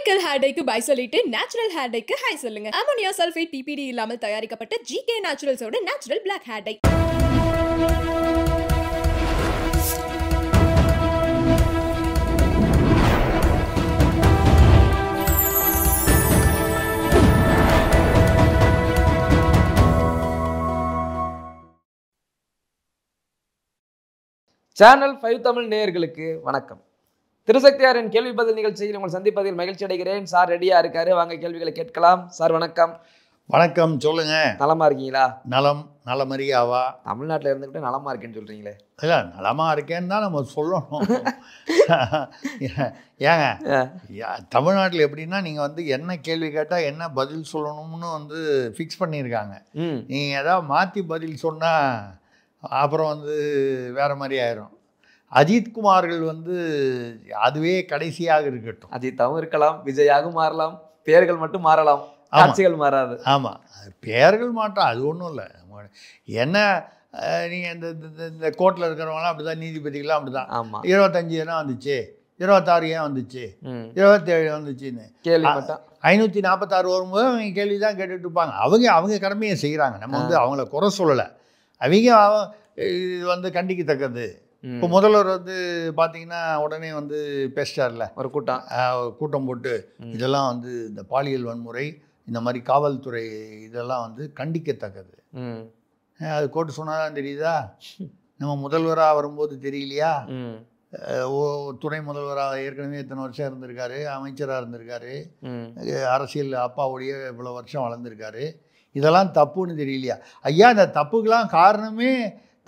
Chemical hair டைக்கு bye சொல்லிட்டு natural hair டைக்கு ஹை சொல்லுங்க. அமோனியா சல்ஃபேட் பிபிடி இல்லாமல் தயாரிக்கப்பட்ட GK நேச்சுரல்ஸோட natural black hair dye. Channel 5 Tamil நேயர்களுக்கு வணக்கம். திருசக்தியாரின் கேள்வி பதில் நிகழ்ச்சியில் உங்கள் சந்திப்பதில் மகிழ்ச்சி அடைகிறேன். சார் ரெடியா இருக்காரு, வாங்க கேள்விகளை கேட்கலாம். சார் வணக்கம். வணக்கம், சொல்லுங்க. நலமா இருக்கீங்களா? நலம் நலமறியாவா? தமிழ்நாட்டில் இருந்துக்கிட்டு நலமா இருக்கேன்னு சொல்றீங்களே. இல்லை, நலமா இருக்கேன்னு தான் நம்ம சொல்லணும். ஏங்க, தமிழ்நாட்டில் எப்படின்னா நீங்கள் வந்து என்ன கேள்வி கேட்டால் என்ன பதில் சொல்லணும்னு வந்து ஃபிக்ஸ் பண்ணியிருக்காங்க. நீங்கள் ஏதாவது மாற்றி பதில் சொன்னால் அப்புறம் வந்து வேறு மாதிரி ஆயிரும். அஜித்குமார்கள் வந்து அதுவே கடைசியாக இருக்கட்டும். அஜித்தாவும் இருக்கலாம், விஜயாகவும் மாறலாம், பெயர்கள் மட்டும் மாறலாம், காட்சிகள் மாறாது. ஆமாம், பெயர்கள் மாற்றம் அது ஒன்றும் இல்லை. என்ன நீங்கள் இந்த கோர்ட்டில் இருக்கிறவங்களாம் அப்படி தான், நீதிபதிகளாம் அப்படி தான். ஆமாம், 25 ஏன் வந்துச்சு, 26 ஏன் வந்துச்சு, 27 வந்துச்சுன்னு கேள்வி மட்டும் 546 வரும்போது அவங்க கேள்வி தான் கேட்டுட்டு இருப்பாங்க. அவங்க கடமையை செய்கிறாங்க. நம்ம வந்து அவங்கள குறை சொல்லலை. அவங்க இது வந்து கண்டிக்கத்தக்கது. இப்போ முதல்வர் வந்து பார்த்தீங்கன்னா உடனே வந்து பேசிட்டார்ல, ஒரு கூட்டம் போட்டு இதெல்லாம் வந்து இந்த பாலியல் வன்முறை, இந்த மாதிரி காவல்துறை இதெல்லாம் வந்து கண்டிக்கத்தக்கது. அது கோர்ட்டு சொன்னாதான் தெரியுதா? நம்ம முதல்வராக வரும்போது தெரியலையா? துணை முதல்வராக ஏற்கனவே இத்தனை வருஷம் இருந்திருக்காரு, அமைச்சராக இருந்திருக்காரு, அரசியல் அப்பாவுடைய இவ்வளோ வருஷம் வளர்ந்துருக்காரு. இதெல்லாம் தப்புன்னு தெரியலையா? ஐயா, இந்த தப்புக்கெல்லாம் காரணமே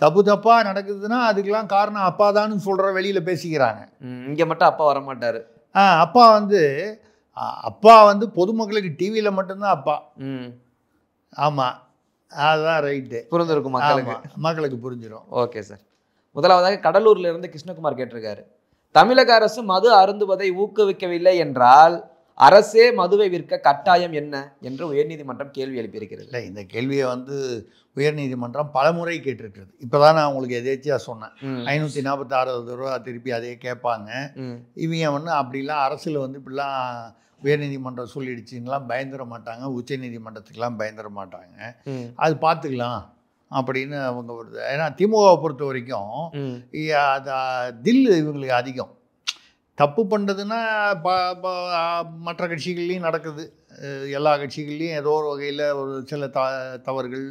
தப்பாக நடக்குதுன்னா அதுக்கெல்லாம் காரணம் அப்பா தான்னு சொல்கிற வெளியில் பேசிக்கிறாங்க. இங்கே மட்டும் அப்பா வரமாட்டார். அப்பா வந்து பொதுமக்களுக்கு டிவியில் மட்டும்தான் அப்பா. ஆமாம், அதுதான் ரைட்டு. புரிஞ்சிருக்கும் மக்களுக்கு புரிஞ்சிடும். Okay sir. முதலாவதாக கடலூர்ல இருந்து கிருஷ்ணகுமார் கேட்டிருக்காரு, தமிழக அரசு மது அருந்துவதை ஊக்குவிக்கவில்லை என்றால் அரசே மதுவை விற்க கட்டாயம் என்ன என்று உயர்நீதிமன்றம் கேள்வி எழுப்பியிருக்கிறது. இல்லை, இந்த கேள்வியை வந்து உயர்நீதிமன்றம் பலமுறை கேட்டிருக்கிறது. இப்போதான் நான் உங்களுக்கு எதேச்சியாக சொன்னேன். 546 ரூபா திருப்பி அதே கேட்பாங்க. இவங்க வந்து அப்படிலாம் அரசில் வந்து இப்படிலாம் உயர்நீதிமன்றம் சொல்லிடுச்சுன்னெலாம் பயந்துட மாட்டாங்க, உச்ச நீதிமன்றத்துக்கெலாம் பயந்துட மாட்டாங்க, அது பார்த்துக்கலாம் அப்படின்னு அவங்க வருது. ஏன்னா திமுகவை பொறுத்த வரைக்கும் தில்லு இவங்களுக்கு அதிகம். தப்பு பண்ணுறதுன்னா மற்ற கட்சிகள்லேயும் நடக்குது. எல்லா கட்சிகள்லேயும் ஏதோ ஒரு வகையில் ஒரு சில தவறுகள்,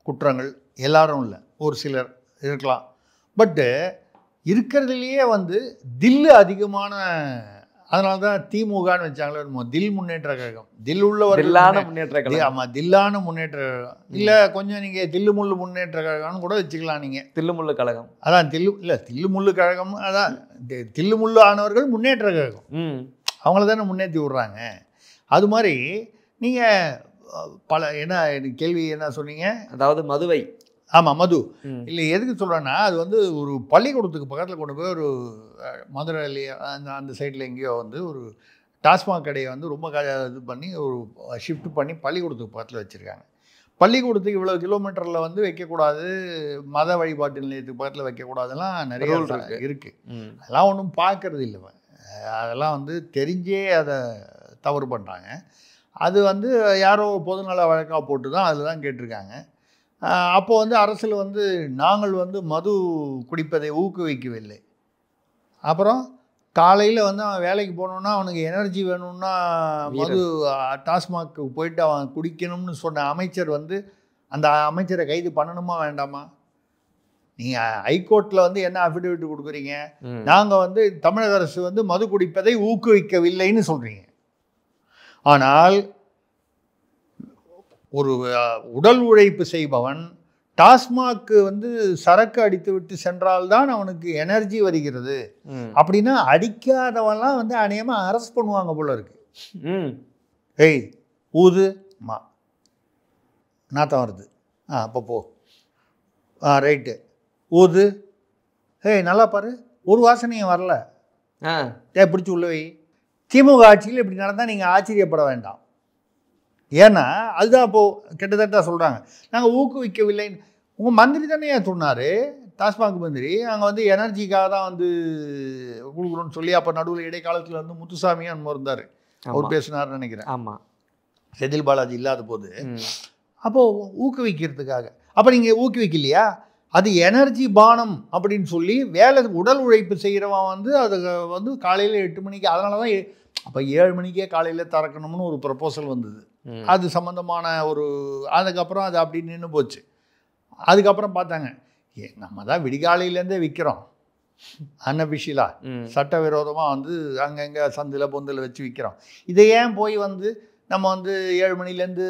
குற்றங்கள், எல்லாரும் இல்லை, ஒரு சிலர் இருக்கலாம். பட்டு இருக்கிறதுலையே வந்து தில்லு அதிகமான, அதனால தான் திமுகன்னு வச்சாங்களே, தில் முன்னேற்ற கழகம். தில் உள்ளவர் முன்னேற்ற கழகம். ஆமாம், தில்லான முன்னேற்ற கழகம். இல்லை, கொஞ்சம் நீங்கள் தில்லுமுள்ளு முன்னேற்ற கழகம்னு கூட வச்சுக்கலாம். நீங்கள் தில்லுமுள்ளு கழகம், அதான் தில்லுமுள்ளு கழகம், அதான் தில்லுமுள்ளு ஆனவர்கள் முன்னேற்ற கழகம். அவங்கள தானே முன்னேற்றி விட்றாங்க. அது மாதிரி நீங்கள் என்ன கேள்வி என்ன சொன்னீங்க? அதாவது மதுவை. ஆமாம், மது. இல்லை, எதுக்கு சொல்கிறேன்னா, அது வந்து ஒரு பள்ளிக்கூடத்துக்கு பக்கத்தில் கொண்டு போய் ஒரு மதுரையிலேயே அந்த சைடில் எங்கேயோ வந்து ஒரு டாஸ்மாக் கடையை வந்து ரொம்ப இது பண்ணி ஒரு ஷிஃப்ட் பண்ணி பள்ளிக்கூடத்துக்கு பக்கத்தில் வச்சுருக்காங்க. பள்ளிக்கூடத்துக்கு இவ்வளோ கிலோமீட்டரில் வந்து வைக்கக்கூடாது, மத வழிபாட்டு நிலையத்துக்கு பக்கத்தில் வைக்கக்கூடாதுலாம் நிறைய இருக்குது. அதெல்லாம் ஒன்றும் பார்க்கறது இல்லை. அதெல்லாம் வந்து தெரிஞ்சே அதை தவறு பண்ணுறாங்க. அது வந்து யாரோ பொதுநல வழக்காக போட்டு தான் அதில் தான் கேட்டிருக்காங்க. அப்போ வந்து அரசில் வந்து நாங்கள் வந்து மது குடிப்பதை ஊக்குவிக்கவில்லை. அப்புறம் காலையில் வந்து அவன் வேலைக்கு போகணுன்னா அவனுக்கு எனர்ஜி வேணும்னா மது டாஸ்மாக்கு போயிட்டு அவன் குடிக்கணும்னு சொன்ன அமைச்சர் வந்து அந்த அமைச்சரை கைது பண்ணணுமா வேண்டாமா? நீங்கள் ஹைகோர்ட்டில் வந்து என்ன அஃபிடவிட் கொடுக்குறீங்க? நாங்கள் வந்து தமிழக அரசு வந்து மது குடிப்பதை ஊக்குவிக்கவில்லைன்னு சொல்கிறீங்க. ஆனால் ஒரு உடல் உழைப்பு செய்பவன் டாஸ்மாக்கு வந்து சரக்கு அடித்து விட்டு சென்றால்தான் அவனுக்கு எனர்ஜி வருகிறது அப்படின்னா அடிக்காதவன்லாம் வந்து அநேகமாக அரெஸ்ட் பண்ணுவாங்க போல இருக்கு. ஏய் ஊது மா நாத்தம் வருது, அப்போ போ, ரைட்டு ஊது, ஏய் நல்லா பாரு, ஒரு வாசனையும் வரல, பிடிச்சி உள்ள வை. திமுக ஆட்சியில் இப்படி நடந்தால் நீங்கள் ஆச்சரியப்பட வேண்டாம். ஏன்னா அதுதான் இப்போது கிட்டத்தட்ட சொல்கிறாங்க, நாங்கள் ஊக்குவிக்கவில்லை. உங்கள் மந்திரி தானே சொன்னார், டாஸ்மாக் மந்திரி. அங்கே வந்து எனர்ஜிக்காக தான் வந்து கொடுக்குறோன்னு சொல்லி அப்போ நடுவில் இடைக்காலத்தில் வந்து முத்துசாமியும் அன்மோ இருந்தார். அவர் பேசினார்னு நினைக்கிறேன். ஆமாம், செந்தில் பாலாஜி இல்லாத போது. ம், அப்போது ஊக்குவிக்கிறதுக்காக. அப்போ நீங்கள் ஊக்குவிக்கலையா? அது எனர்ஜி பானம் அப்படின்னு சொல்லி உடல் உழைப்பு செய்கிறவன் வந்து அது வந்து காலையில் 8 மணிக்கு, அதனால தான் அப்போ 7 மணிக்கே காலையில் திறக்கணும்னு ஒரு ப்ரப்போசல் வந்தது. அது சம்மந்தமான அதுக்கப்புறம் அது அப்படி நின்று போச்சு. அதுக்கப்புறம் பார்த்தாங்க, நம்ம தான் விடிகாலையிலேருந்தே விற்கிறோம் அன்அஃபிஷியலாக, சட்டவிரோதமாக வந்து அங்கங்கே சந்தில் பொந்தில் வச்சு விற்கிறோம். இதை ஏன் போய் வந்து நம்ம வந்து 7 மணிலேருந்து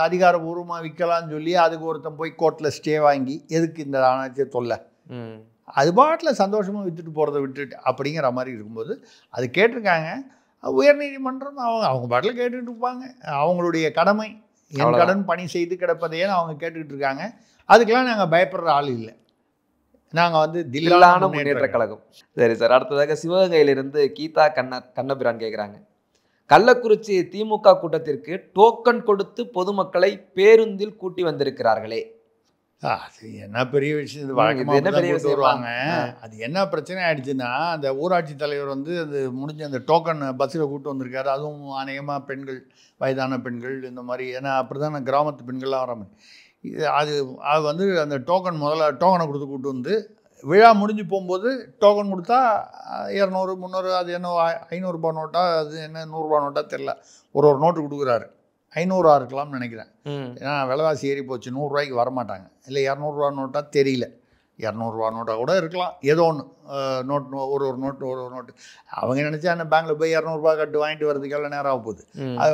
அதிகாரபூர்வமாக விற்கலான்னு சொல்லி அதுக்கு ஒருத்தன் போய் கோர்ட்டில் ஸ்டே வாங்கி எதுக்கு இந்த ஆணையத்தை தொல்லை, அது பாட்டில் சந்தோஷமாக விற்றுட்டு போகிறத விட்டுட்டு அப்படிங்கிற மாதிரி இருக்கும்போது அது கேட்டிருக்காங்க. உயர்நீதிமன்றம் அவங்க பாட்டில் கேட்டுக்கிட்டு இருப்பாங்க. அவங்களுடைய கடமை, என் கடன் பணி செய்து கிடப்பதையே அவங்க கேட்டுக்கிட்டு இருக்காங்க. அதுக்கெல்லாம் நாங்கள் பயப்படுற ஆள் இல்லை. நாங்கள் வந்து தில்லான முன்னேற்ற கழகம். சரி சார், அடுத்ததாக சிவகங்கையிலிருந்து கீதா கண்ணபிரான் கேட்குறாங்க, கள்ளக்குறிச்சி திமுக கூட்டத்திற்கு டோக்கன் கொடுத்து பொதுமக்களை பேருந்தில் கூட்டி வந்திருக்கிறார்களே, அது என்ன பெரிய விஷயம்? இது வழக்கமாக வருவாங்க. அது என்ன பிரச்சனை ஆயிடுச்சுன்னா, அந்த ஊராட்சி தலைவர் வந்து அது முடிஞ்ச அந்த டோக்கன் பஸ்ஸில் கூப்பிட்டு வந்திருக்காரு. அதுவும் அநேகமாக பெண்கள், வயதான பெண்கள் இந்த மாதிரி. ஏன்னா அப்படி தான் கிராமத்து பெண்கள்லாம் வர மாதிரி. அது வந்து அந்த முதல்ல டோக்கனை கொடுத்து கூப்பிட்டு வந்து விழா முடிஞ்சு போகும்போது டோக்கன் கொடுத்தா 200 300 அது என்ன 500 ரூபா நோட்டா, அது என்ன 100 ரூபா நோட்டா தெரில, ஒரு நோட்டு கொடுக்குறாரு. 500 இருக்கலாம்னு நினைக்கிறேன். ஏன்னா விலைவாசி ஏறி போச்சு, 100 ரூபாய்க்கு வரமாட்டாங்க. இல்லை 200 ரூபா நோட்டா தெரியல, 200 ரூபா நோட்டாக கூட இருக்கலாம், ஏதோ ஒன்று நோட் ஒரு நோட்டு. அவங்க நினச்சா என்ன பேங்க்கில் போய் 200 ரூபா கட்டு வாங்கிட்டு வரதுக்கு எவ்வளோ நேரம் ஆக போகுது. அது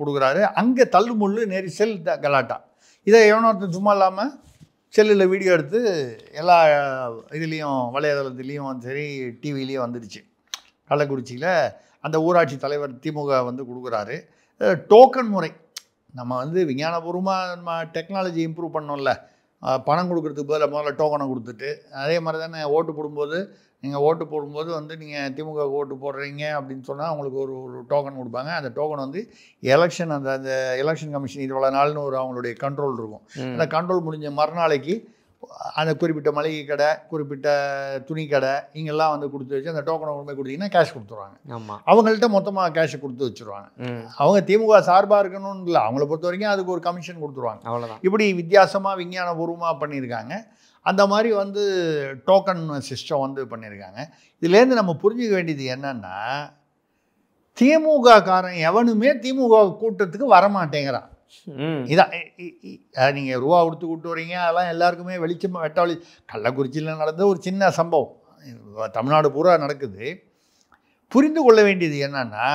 கொடுக்குறாரு. அங்கே தள்ளுமுள்ளு நெரிசல் கலாட்டா. இதை எவனொருத்தன் சும்மா இல்லாமல் செல்லில் வீடியோ எடுத்து எல்லா இதுலேயும் வலைதளத்துலேயும் சரி டிவிலேயும் வந்துடுச்சு. கள்ளக்குறிச்சியில் அந்த ஊராட்சி தலைவர் திமுக வந்து கொடுக்குறாரு. டோக்கன் முறை நம்ம வந்து விஞ்ஞானபூர்வமாக நம்ம டெக்னாலஜி இம்ப்ரூவ் பண்ணோம்ல, பணம் கொடுக்குறதுக்கு பதில் முதல்ல டோக்கனை கொடுத்துட்டு, அதே மாதிரி தானே நீங்கள் ஓட்டு போடும்போது வந்து நீங்கள் திமுக ஓட்டு போடுறீங்க அப்படின்னு சொன்னால் அவங்களுக்கு ஒரு டோக்கன் கொடுப்பாங்க. அந்த டோக்கன் வந்து அந்த எலெக்ஷன் கமிஷன் இவ்வளோ நாள்னு அவங்களுடைய கண்ட்ரோல் இருக்கும். அந்த கண்ட்ரோல் முடிஞ்ச மறுநாளைக்கு அந்த குறிப்பிட்ட மளிகை கடை, குறிப்பிட்ட துணி கடை இங்கெல்லாம் வந்து கொடுத்து வச்சு அந்த டோக்கனை கொண்டு போய் கொடுத்தீங்கன்னா கேஷ் கொடுத்துருவாங்க. அவங்கள்ட்ட மொத்தமாக கேஷை கொடுத்து வச்சுருவாங்க. அவங்க திமுக சார்பாக இருக்கணும்னு இல்லை, அவங்கள பொறுத்த வரைக்கும் அதுக்கு ஒரு கமிஷன் கொடுத்துருவாங்க. அவ்வளோதான். இப்படி வித்தியாசமாக விஞ்ஞானபூர்வமாக பண்ணியிருக்காங்க. அந்த மாதிரி வந்து டோக்கன் சிஸ்டம் வந்து பண்ணியிருக்காங்க. இதுலேருந்து நம்ம புரிஞ்சுக்க வேண்டியது என்னன்னா, திமுக காரன் எவனுமே திமுக கூட்டத்துக்கு வரமாட்டேங்கிறான். இதான் நீங்கள் ரூபா கொடுத்து கூப்பிட்டு வரீங்க, அதெல்லாம் எல்லாருக்குமே வெட்ட கள்ளக்குறிச்சியில் நடந்த ஒரு சின்ன சம்பவம் தமிழ்நாடு பூரா நடக்குது. புரிந்து கொள்ள வேண்டியது என்னன்னா,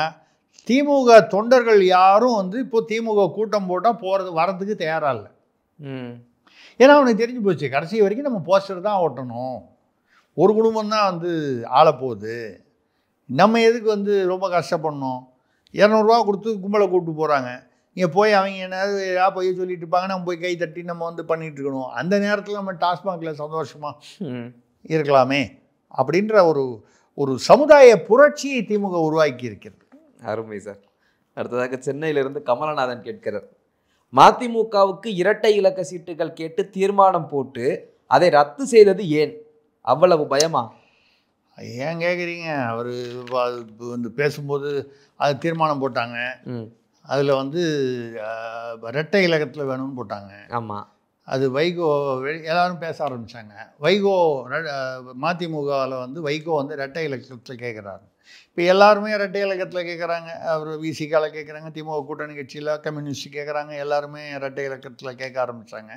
திமுக தொண்டர்கள் யாரும் வந்து இப்போ திமுக கூட்டம் போட்டால் வரதுக்கு தயாராக இல்லை. ஏன்னா அவனுக்கு தெரிஞ்சு போச்சு, கடைசி வரைக்கும் நம்ம போஸ்டர் தான் ஓட்டணும், ஒரு குடும்பம் தான் வந்து ஆளப்போகுது, நம்ம எதுக்கு வந்து ரொம்ப கஷ்டப்படணும். 200 ரூபா கொடுத்து கும்பலை கூப்பிட்டு போகிறாங்க, இங்கே போய் அவங்க என்ன போய் சொல்லிட்டு இருப்பாங்க, நம்ம போய் கை தட்டி நம்ம வந்து பண்ணிகிட்டு இருக்கணும். அந்த நேரத்தில் நம்ம டாஸ்மாகில் சந்தோஷமாக இருக்கலாமே அப்படின்ற ஒரு சமுதாய புரட்சியை திமுக உருவாக்கி இருக்கிறது. அருமை சார். அடுத்ததாக சென்னையிலிருந்து கமலநாதன் கேட்கிறார், மதிமுகவுக்கு இரட்டை இலக்க சீட்டுகள் கேட்டு தீர்மானம் போட்டு அதை ரத்து செய்தது ஏன்? அவ்வளவு பயமா? ஏன் கேட்குறீங்க? அவர் வந்து பேசும்போது அது தீர்மானம் போட்டாங்க, அதில் வந்து இரட்டை இலக்கத்தில் வேணும்னு போட்டாங்க. ஆமாம். அது வைகோ எல்லாரும் பேச ஆரம்பித்தாங்க. வைகோ மதிமுகவில் வந்து வைகோ வந்து இரட்டை இலக்கத்தில் கேட்குறாரு. இப்போ எல்லாருமே இரட்டை இலக்கத்தில் கேட்குறாங்க. அவர் விசிகாவில் கேட்குறாங்க, திமுக கூட்டணி கட்சியில் கம்யூனிஸ்ட் கேட்குறாங்க, எல்லாருமே இரட்டை இலக்கத்தில் கேட்க ஆரம்பித்தாங்க.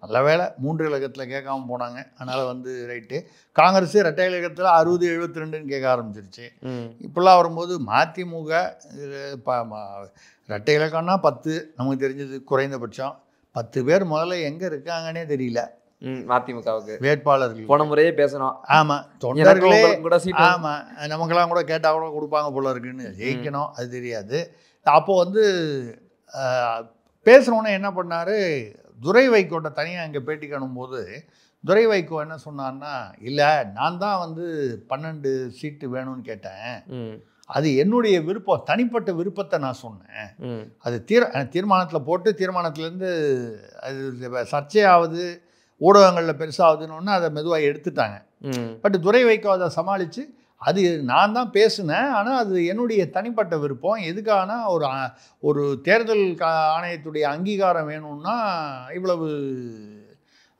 நல்ல வேலை 3 இலக்கத்தில் கேட்காம போனாங்க. அதனால் வந்து ரைட்டு. காங்கிரஸ் இரட்டை இலக்கத்தில் 60 72ன்னு கேட்க ஆரம்பிச்சிருச்சு. இப்போல்லாம் வரும்போது மதிமுக இரட்டை இலக்கம்னா 10, நமக்கு தெரிஞ்சது குறைந்தபட்சம் 10 பேர் முதல்ல எங்கே இருக்காங்கன்னே தெரியல. மதிமுகவுக்கு வேட்பாளர்கள் போன முறையே பேசணும். ஆமாம், தொண்டர்களே ஆமாம், நமக்கெல்லாம் கூட கேட்டால் கூட கொடுப்பாங்க போல இருக்குன்னு. ஜெயிக்கணும் அது தெரியாது. அப்போது வந்து பேசுகிறோன்னே என்ன பண்ணார், துரை வைகோட்ட தனியாக இங்கே பேட்டி காணும்போது துரை வைகோ என்ன சொன்னார்னா, இல்லை நான் தான் வந்து 12 சீட்டு வேணும்னு கேட்டேன், அது என்னுடைய விருப்பம், தனிப்பட்ட விருப்பத்தை நான் சொன்னேன். அது தீர்மானத்தில் போட்டு தீர்மானத்துலேருந்து அது சர்ச்சையாவது ஊடகங்களில் பெருசாகுதுன்னு அதை மெதுவாக எடுத்துட்டாங்க. பட் துரை வைகோ அதை சமாளித்து அது நான் தான் பேசினேன். ஆனால் அது என்னுடைய தனிப்பட்ட விருப்பம். எதுக்காகனா ஒரு தேர்தல் ஆணையத்துடைய அங்கீகாரம் வேணும்னா இவ்வளவு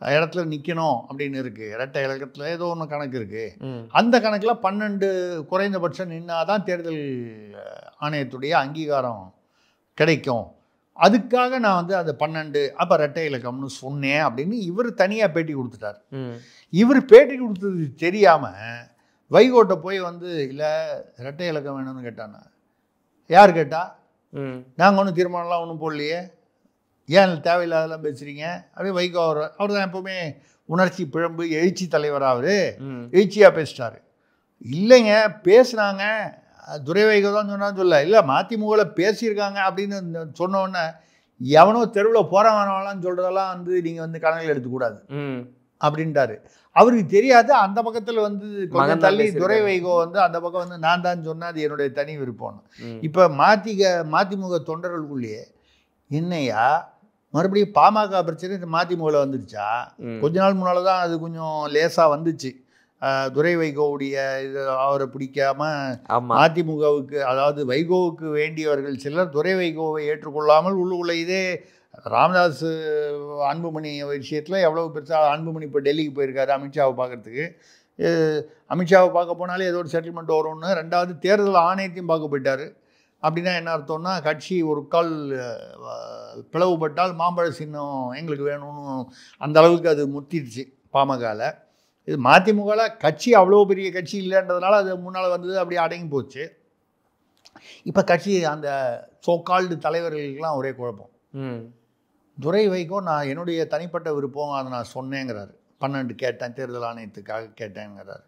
இடத்துல நிற்கணும் அப்படின்னு இருக்குது. இரட்டை இலக்கத்தில் ஏதோ ஒன்று கணக்கு இருக்குது. அந்த கணக்கில் 12 குறைந்தபட்சம் நின்னாதான் தேர்தல் ஆணையத்துடைய அங்கீகாரம் கிடைக்கும். அதுக்காக நான் வந்து அந்த 12 அப்போ இரட்டை இலக்கம்னு சொன்னேன் அப்படின்னு இவர் தனியாக பேட்டி கொடுத்துட்டார். இவர் பேட்டி கொடுத்தது தெரியாமல் வைகோட்ட போய் வந்து இல்லை இரட்டை இலக்கம் வேணும்னு கேட்டானா. யார் கேட்டா? நாங்கள் ஒன்றும் தீர்மானம்லாம் ஒன்றும் போடலையே, ஏன் தேவையில்லாதெல்லாம் பேசுகிறீங்க அப்படியே வைகோ அவர் தான் எப்போவுமே உணர்ச்சி பிழம்பு எழுச்சி தலைவராக அவர் எழுச்சியாக பேசிட்டார். இல்லைங்க பேசுனாங்க, துரை வைகோ தான் சொன்னான்னு சொல்ல, இல்லை மதிமுகவில் பேசியிருக்காங்க அப்படின்னு சொன்னோன்னே எவனோ தெருவில் போகிறவனாலாம் சொல்கிறதெல்லாம் வந்து நீங்கள் வந்து கணக்கில் எடுத்துக்கூடாது அப்படின்ட்டாரு. அவருக்கு தெரியாது. அந்த பக்கத்தில் வந்து கொஞ்சம் தள்ளி துரை வைகோ வந்து அந்த பக்கம் வந்து நான் தான் சொன்னேன், அது என்னுடைய தனி விருப்பம்னு. இப்போ மதிமுக தொண்டர்களுக்குள்ளேயே என்னையா மறுபடியும் பாமக பிரச்சனை இந்த மதிமுகவில் வந்துடுச்சா? கொஞ்ச நாள் முன்னால் தான் அது கொஞ்சம் லேசாக வந்துச்சு. துரை வைகோவுடைய இது அவரை பிடிக்காம மதிமுகவுக்கு, அதாவது வைகோவுக்கு வேண்டியவர்கள் சிலர் துரை வைகோவை ஏற்றுக்கொள்ளாமல் உள்ளுக்குள்ள இதே ராமதாஸ் அன்புமணி விஷயத்தில் எவ்வளோ பெருசாக அன்புமணி இப்போ டெல்லிக்கு போயிருக்காரு அமித்ஷாவை பார்க்குறதுக்கு. அமித்ஷாவை பார்க்க போனாலே ஏதோ ஒரு செட்டில்மெண்ட் வரும்னு. ரெண்டாவது தேர்தல் ஆணையத்தையும் பார்க்க போயிட்டார். அப்படின்னா என்ன அர்த்தம்னா கட்சி ஒரு கால் பிளவுபட்டால் மாம்பழ சின்னம் எங்களுக்கு வேணும்னு அந்த அளவுக்கு அது முத்திடுச்சு பாமகவில். இது மதிமுகவில் கட்சி அவ்வளோ பெரிய கட்சி இல்லைன்றதுனால அது முன்னால் வந்தது அப்படியே அடங்கி போச்சு. இப்போ கட்சி அந்த சோகால்டு தலைவர்களுக்கெல்லாம் ஒரே குழப்பம். துரை வைகோ நான் என்னுடைய தனிப்பட்ட விருப்பம் அதை நான் சொன்னேங்கிறாரு. 12 கேட்டேன், தேர்தல் ஆணையத்துக்காக கேட்டேங்கிறாரு.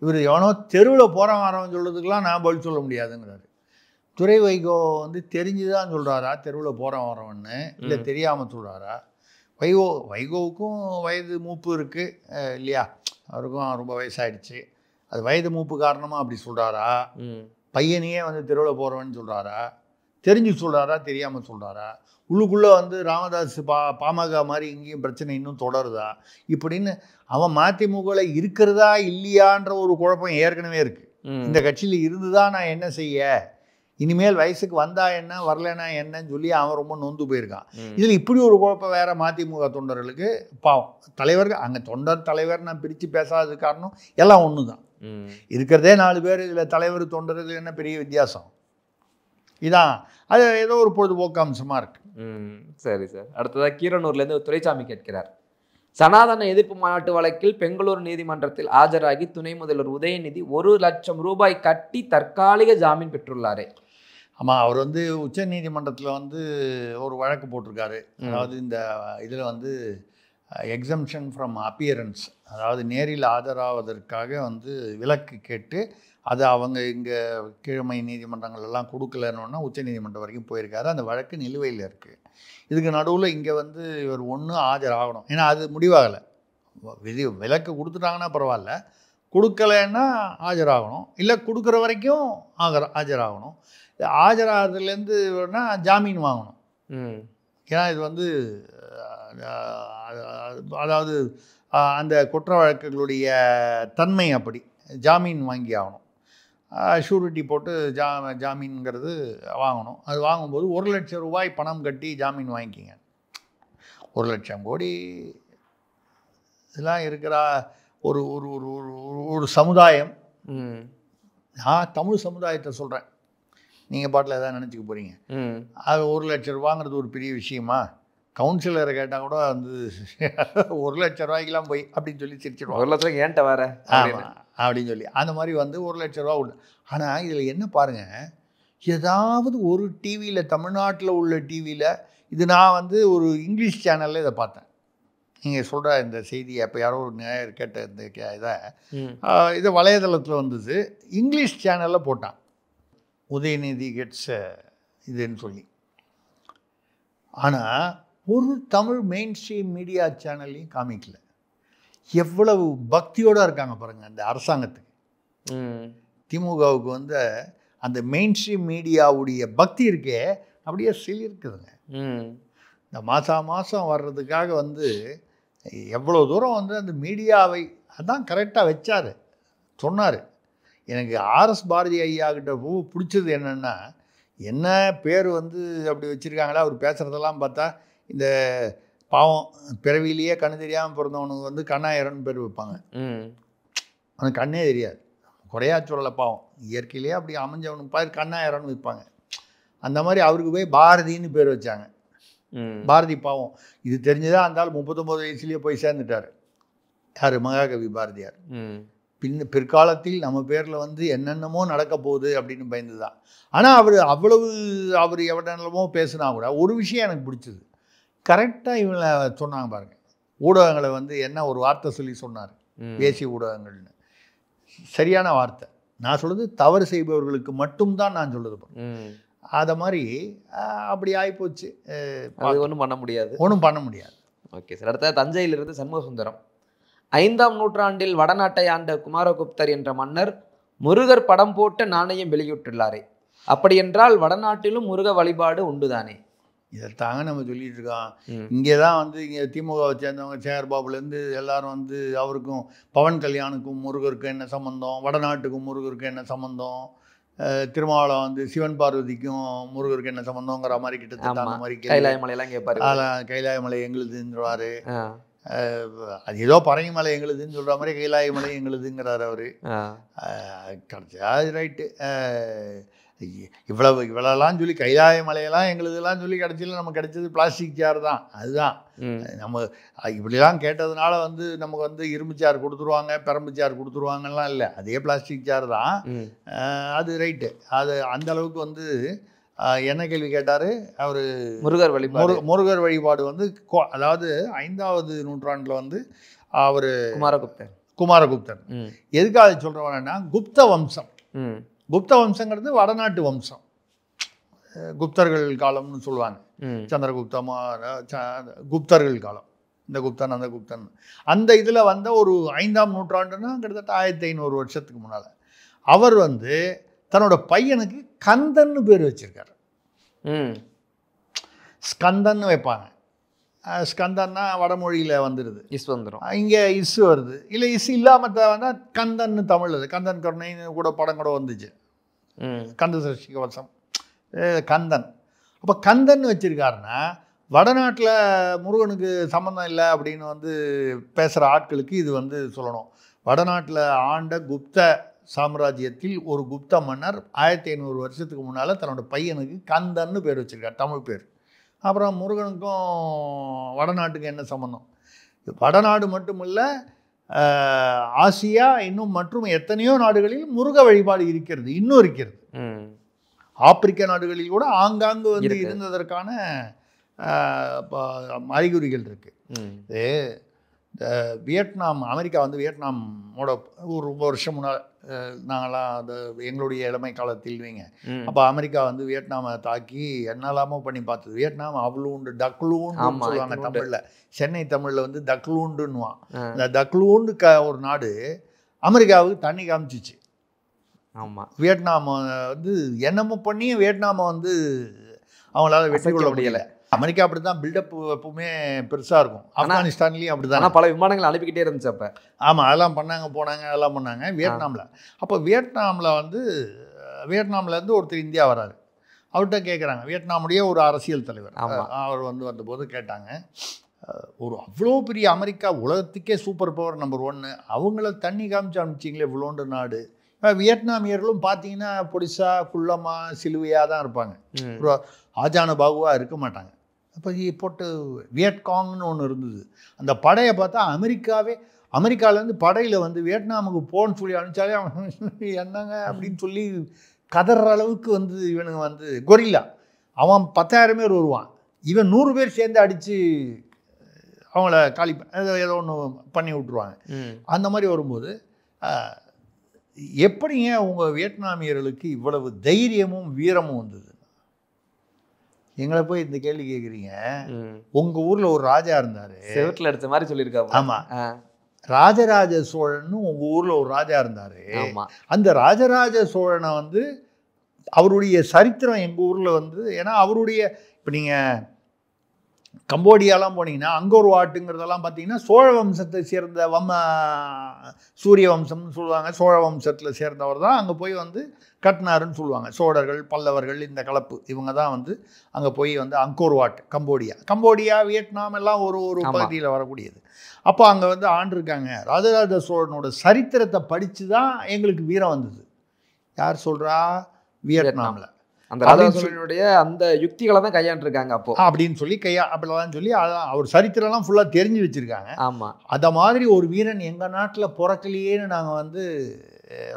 இவர் எவனோ தெருவில் போகிறவன் வரவன் சொல்கிறதுக்கெலாம் நான் பதில் சொல்ல முடியாதுங்கிறாரு. துரை வைகோ வந்து தெரிஞ்சுதான் சொல்கிறாரா தெருவில் போகிறவன் வரவன்னு, இல்லை தெரியாமல் சொல்கிறாரா? வைகோவுக்கும் வயது மூப்பு இருக்குது இல்லையா, அவருக்கும் ரொம்ப வயசாகிடுச்சு. அது வயது மூப்பு காரணமாக அப்படி சொல்கிறாரா? பையனையே வந்து தெருவில் போகிறவன்னு சொல்கிறாரா? தெரிஞ்சு சொல்கிறாரா தெரியாமல் சொல்கிறாரா? உள்ளுக்குள்ளே வந்து ராமதாஸ் பாமக மாதிரி இங்கேயும் பிரச்சனை இன்னும் தொடருதா இப்படின்னு அவன் மதிமுகவில் இருக்கிறதா இல்லையான்ற ஒரு குழப்பம் ஏற்கனவே இருக்குது. இந்த கட்சியில் இருந்துதான் நான் என்ன செய்ய, இனிமேல் வயசுக்கு வந்தா என்ன வரலன்னா என்னன்னு சொல்லி அவன் ரொம்ப நொந்து போயிருக்கான். இதில் இப்படி ஒரு குழப்பம் வேற மதிமுக தொண்டர்களுக்கு. பாவம் தலைவர்கள் அங்கே தொண்டர் தலைவர் நான் பிரித்து பேசாதது காரணம் எல்லாம் ஒன்று தான். இருக்கிறதே 4 பேர், இதில் தலைவர் தொண்டர் இதில் என்ன பெரிய வித்தியாசம்? இதான் அது ஏதோ ஒரு பொழுதுபோக்கு அம்சமாக இருக்கு. சரி சார். அடுத்ததாக கீரனூர்லேருந்து துரைசாமி கேட்கிறார். சனாதன எதிர்ப்பு மாநாட்டு வழக்கில் பெங்களூரு நீதிமன்றத்தில் ஆஜராகி துணை முதல்வர் உதயநிதி 1 லட்சம் ரூபாய் கட்டி தற்காலிக ஜாமீன் பெற்றுள்ளாரே. ஆமாம், அவர் வந்து உச்ச நீதிமன்றத்தில் வந்து ஒரு வழக்கு போட்டிருக்காரு. அதாவது இந்த இதில் வந்து எக்ஸம்ஷன் ஃப்ரம் அப்பியரன்ஸ், அதாவது நேரில் ஆஜராவதற்காக வந்து விலக்கு கேட்டு அது அவங்க இங்கே கீழமை நீதிமன்றங்கள் எல்லாம் கொடுக்கலன்னா உச்ச நீதிமன்றம் வரைக்கும் போயிருக்காரு. அந்த வழக்கு நிலுவையில் இருக்குது. இதுக்கு நடுவில் இங்கே வந்து இவர் ஒன்று ஆஜராகணும். ஏன்னா அது முடிவாகலை. விலக்கு கொடுத்துட்டாங்கன்னா பரவாயில்ல, கொடுக்கலைன்னா ஆஜராகணும், இல்லை கொடுக்குற வரைக்கும் ஆஜராகணும். ஆஜராகிறதுலேருந்து ஜாமீன் வாங்கணும். ஏன்னா இது வந்து அதாவது அந்த குற்ற வழக்குகளுடைய தன்மை அப்படி ஜாமீன் வாங்கி ஆகணும். ஷூரிட்டி போட்டு ஜாமீன்கிறது வாங்கணும். அது வாங்கும்போது 1 லட்சம் ரூபாய் பணம் கட்டி ஜாமீன் வாங்கிக்கிங்க. 1 லட்சம் கோடி இதெல்லாம் இருக்கிற ஒரு ஒரு ஒரு ஒரு சமுதாயம். நான் தமிழ் சமுதாயத்தை சொல்கிறேன், நீங்கள் பாட்டில் எதாவது நினச்சிக்க போகிறீங்க. அது 1 லட்சம் ரூபாங்கிறது ஒரு பெரிய விஷயமா? கவுன்சிலரை கேட்டால் கூட வந்து 1 லட்சம் ரூபாய்க்கெல்லாம் போய் அப்படின்னு சொல்லி சிரிச்சிடுவோம். 1 லட்சம் ஏன்ட்ட வர அப்படின்னு சொல்லி அந்த மாதிரி வந்து 1 லட்ச ரூபா உள்ள. ஆனால் இதில் என்ன பாருங்கள், ஏதாவது ஒரு டிவியில், தமிழ்நாட்டில் உள்ள டிவியில், இது நான் வந்து ஒரு இங்கிலீஷ் சேனலில் இதை பார்த்தேன். நீங்கள் சொல்கிற இந்த செய்தியை அப்போ யாரோ ஒரு நேயர் கேட்ட இந்த இதை வலைதளத்தில் வந்தது. இங்கிலீஷ் சேனலில் போட்டான் உதயநிதி கெட்ஸ் இதுன்னு சொல்லி. ஆனால் ஒரு தமிழ் மெயின் ஸ்ட்ரீம் மீடியா சேனல்லையும் காமிக்கல. எவ்வளவு பக்தியோடு இருக்காங்க பாருங்கள் அந்த அரசாங்கத்துக்கு. திமுகவுக்கு வந்து அந்த மெயின் ஸ்ட்ரீம் மீடியாவுடைய பக்தி இருக்கே அப்படியே இருக்குதுங்க. இந்த மாதம் வர்றதுக்காக வந்து எவ்வளோ தூரம் வந்து அந்த மீடியாவை அதான் கரெக்டாக வச்சார், சொன்னார். எனக்கு ஆர்எஸ் பாரதி ஐயா கிட்ட பிடிச்சது என்னென்னா, என்ன பேர் வந்து அப்படி வச்சுருக்காங்களா, அவர் பேசுகிறதெல்லாம் பார்த்தா இந்த பாவம் பிறவிலேயே கண்ணு தெரியாமல் பிறந்தவனுக்கு வந்து கண்ணாயிரம்னு பேர் வைப்பாங்க. அவனுக்கு கண்ணே தெரியாது, குறையா சொல்லலை பாவம், இயற்கையிலேயே அப்படி அமைஞ்சவனுக்கு பாரு கண்ணாயிரம்னு வைப்பாங்க. அந்த மாதிரி அவருக்கு போய் பாரதின்னு பேர் வச்சாங்க. பாரதி பாவம் இது தெரிஞ்சுதான் இருந்தாலும் 39 வயசுலேயே போய் சேர்ந்துட்டார். யார்? மகாகவி பாரதியார். பிற்காலத்தில் நம்ம பேரில் வந்து என்னென்னமோ நடக்க போகுது அப்படின்னு பயந்து தான். ஆனால் அவர் எவ்வளோ பேசுனா கூட ஒரு விஷயம் எனக்கு பிடிச்சது, கரெக்டாக இவங்களை சொன்னாங்க பாருங்க. ஊடகங்களை வந்து என்ன ஒரு வார்த்தை சொல்லி சொன்னார், தேசிய ஊடகங்கள்னு. சரியான வார்த்தை. நான் சொல்கிறது தவறு செய்பவர்களுக்கு மட்டும்தான் நான் சொல்லுது. அதை மாதிரி அப்படி ஆகிப்போச்சு. அது ஒன்றும் பண்ண முடியாது, ஒன்றும் பண்ண முடியாது. Okay sir. அடுத்த தஞ்சையிலிருந்து சண்முக சுந்தரம். 5ஆம் நூற்றாண்டில் வடநாட்டை ஆண்ட குமாரகுப்தர் என்ற மன்னர் முருகர் படம் போட்ட நாணயம் வெளியிட்டுள்ளாரே, அப்படியென்றால் வடநாட்டிலும் முருக வழிபாடு உண்டுதானே? இதைத்தாங்க நம்ம சொல்லிட்டு இருக்கோம். இங்கே தான் வந்து இங்கே திமுகவை சேர்ந்தவங்க சேகர்பாபுலேருந்து எல்லாரும் வந்து அவருக்கும் பவன் கல்யாணுக்கும் முருகருக்கும் என்ன சம்மந்தம், வடநாட்டுக்கும் முருகருக்கும் என்ன சம்மந்தம், திருமாவளம் வந்து சிவன் பார்வதிக்கும் முருகருக்கு என்ன சம்மந்தங்கிற மாதிரி கிட்டத்தட்ட அந்த மாதிரி கைலாயமலையெல்லாம் கேட்பாரு. கைலாயமலை எங்களுதுன்றாரு. அது ஏதோ பரங்கிமலை எங்களுதுன்னு சொல்கிற மாதிரி கைலாயமலை எங்களுதுங்கிறார் அவர். கிடச்சா அது ரைட்டு. இவ்வளோலாம் சொல்லி கைலாயமலையெல்லாம் எங்களுதெல்லாம் சொல்லி கிடச்சில நமக்கு கிடைச்சது பிளாஸ்டிக் சேர் தான். அதுதான் நம்ம இப்படிலாம் கேட்டதுனால வந்து நமக்கு வந்து இரும்பு சேர் கொடுத்துருவாங்க, பெரம்பு சேர் கொடுத்துருவாங்கலாம் இல்லை, அதே பிளாஸ்டிக் சேர் தான். அது ரைட்டு. அது அந்த அளவுக்கு வந்து என்ன கேள்வி கேட்டார் அவர்? முருகர் வழிபாடு வந்து அதாவது 5ஆவது நூற்றாண்டில் வந்து அவர் குமாரகுப்தர். எதுக்காக சொல்கிறவன்னா குப்த வம்சம். குப்த வம்சங்கிறது வடநாட்டு வம்சம். குப்தர்கள் காலம்னு சொல்லுவாங்க. சந்திரகுப்தமா குப்தர்கள் காலம், இந்த குப்தன் அந்த குப்தன். அந்த இதில் வந்த ஒரு 5ஆம் நூற்றாண்டுன்னா கிட்டத்தட்ட 1500 வருஷத்துக்கு முன்னால் அவர் வந்து தன்னோட பையனுக்கு கந்தன்னு பேர் வச்சிருக்காரு. ஸ்கந்தன்னு வைப்பாங்க. ஸ்கந்தன்னா வடமொழியில் வந்துடுது, இஸ் வந்துடும். இங்கே இஸ் வருது. இல்லை இஸ் இல்லாமல் வந்தால் கந்தன்னு தமிழ். கந்தன் கருணைன்னு கூட படம் கூட வந்துச்சு, கந்த சஷ்டி கவசம், கந்தன். அப்போ கந்தன் வச்சுருக்காருன்னா வடநாட்டில் முருகனுக்கு சம்மந்தம் இல்லை அப்படின்னு வந்து பேசுகிற ஆட்களுக்கு இது வந்து சொல்லணும். வடநாட்டில் ஆண்ட குப்த சாம்ராஜ்யத்தில் ஒரு குப்த மன்னர் 1500 வருஷத்துக்கு முன்னால் தன்னோட பையனுக்கு கந்தன்னு பேர் வச்சுருக்கார், தமிழ் பேர். அப்புறம் முருகனுக்கும் வடநாட்டுக்கு என்ன சம்மந்தம்? வடநாடு மட்டுமில்லை, ஆசியா இன்னும் மற்றும் எத்தனையோ நாடுகளில் முருக வழிபாடு இருக்கிறது, இன்னும் இருக்கிறது. ஆப்பிரிக்க நாடுகளில் கூட ஆங்காங்கு வந்து இருந்ததற்கான அறிகுறிகள் இருக்குது. வியட்நாம், அமெரிக்கா வந்து வியட்நாமோட ஒரு ரொம்ப வருஷம் முன்னால் நாங்களாம் அந்த எங்களுடைய இளமை காலத்தில் வைங்க, அப்போ அமெரிக்கா வந்து வியட்நாமை தாக்கி என்னெல்லாமோ பண்ணி பார்த்தது. வியட்நாம் அவ்வளோண்டு டக்லூன்னு சொல்லுவாங்க தமிழில், சென்னை தமிழில் வந்து தக்லூண்டுன்னுவான். அந்த தக்லூண்டு ஒரு நாடு அமெரிக்காவுக்கு தண்ணி காமிச்சிச்சு. ஆமாம், வியட்நாம் வந்து என்னமோ பண்ணி வியட்நாமை வந்து அவங்களால வெற்றி கொள்ள முடியலை. அமெரிக்கா அப்படி தான் பில்டப் எப்பவுமே பெருசாக இருக்கும். ஆப்கானிஸ்தான்லேயும் அப்படி தான். பல விமானங்கள் அனுப்பிக்கிட்டே இருந்துச்சு அப்போ. ஆமாம், அதெல்லாம் போனாங்க அதெல்லாம் பண்ணாங்க வியட்நாமில். அப்போ வியட்நாம்லேருந்து ஒருத்தர் இந்தியா வராரு. அவர்கிட்ட கேட்குறாங்க, வியட்நாமுடைய ஒரு அரசியல் தலைவர் அவர் வந்து வந்தபோது கேட்டாங்க, ஒரு அவ்வளோ பெரிய அமெரிக்கா உலகத்துக்கே சூப்பர் பவர் நம்பர் 1, அவங்கள தண்ணி காமிச்சு அனுப்பிச்சிங்களே இவ்வளோண்டு நாடு. வியட்நாமியர்களும் பார்த்தீங்கன்னா பொடிசா குள்ளமாக சிலுவையாக தான் இருப்பாங்க, ஒரு ஆஜான பாகுவாக இருக்க மாட்டாங்க. அப்போ போட்டு வியட்காங்னு ஒன்று இருந்தது. அந்த படையை பார்த்தா அமெரிக்காவிலேருந்து படையில் வந்து வியட்நாமுக்கு போன்னு சொல்லி அனுப்பிச்சாலே என்னங்க அப்படின்னு சொல்லி கதற அளவுக்கு வந்து இவனுங்க வந்து கொரில்லா. அவன் 10,000 பேர் வருவான், இவன் 100 பேர் சேர்ந்து அடித்து அவங்கள காலி ஏதோ ஒன்று பண்ணி விட்ருவாங்க. அந்த மாதிரி வரும்போது எப்படிங்க உங்கள் வியட்நாமியர்களுக்கு இவ்வளவு தைரியமும் வீரமும் வந்தது? எங்களை போய் இந்த கேள்வி கேட்குறீங்க. உங்கள் ஊரில் ஒரு ராஜா இருந்தார், செவத்தில் அடித்த மாதிரி சொல்லியிருக்காங்க. ஆமாம், ராஜராஜ சோழன்னு உங்கள் ஊரில் ஒரு ராஜா இருந்தார். அந்த ராஜராஜ சோழனை வந்து அவருடைய சரித்திரம் எங்கள் ஊரில் வந்து, ஏன்னா அவருடைய இப்போ நீங்கள் கம்போடியாலாம் போனீங்கன்னா அங்கோர் வாட்டுங்கிறதெல்லாம் பார்த்தீங்கன்னா சோழ வம்சத்தை சேர்ந்த சூரிய வம்சம்னு சொல்லுவாங்க. சோழ வம்சத்தில் சேர்ந்தவர் தான் அங்கே போய் வந்து கட்டினாருன்னு சொல்லுவாங்க. சோழர்கள், பல்லவர்கள், இந்த கலப்பு இவங்க தான் வந்து அங்கே போய் வந்து அங்கோர் வாட், கம்போடியா, வியட்நாம் எல்லாம் ஒரு ஒரு பகுதியில் வரக்கூடியது. அப்போ அங்கே வந்து ஆண்டிருக்காங்க. ராஜராஜ சோழனோட சரித்திரத்தை படித்து தான் எங்களுக்கு வீரம் வந்தது. யார் சொல்கிறா? வியட்நாமில் அந்த ராஜராஜனுடைய அந்த யுக்திகளை தான் கையாண்டிருக்காங்க அப்போ அப்படின்னு சொல்லி அப்படிலாம் சொல்லி அவர் சரித்திரம்லாம் ஃபுல்லாக தெரிஞ்சு வச்சுருக்காங்க. ஆமாம். அதை மாதிரி ஒரு வீரன் எங்கள் நாட்டில் பிறக்கலையேன்னு நாங்கள் வந்து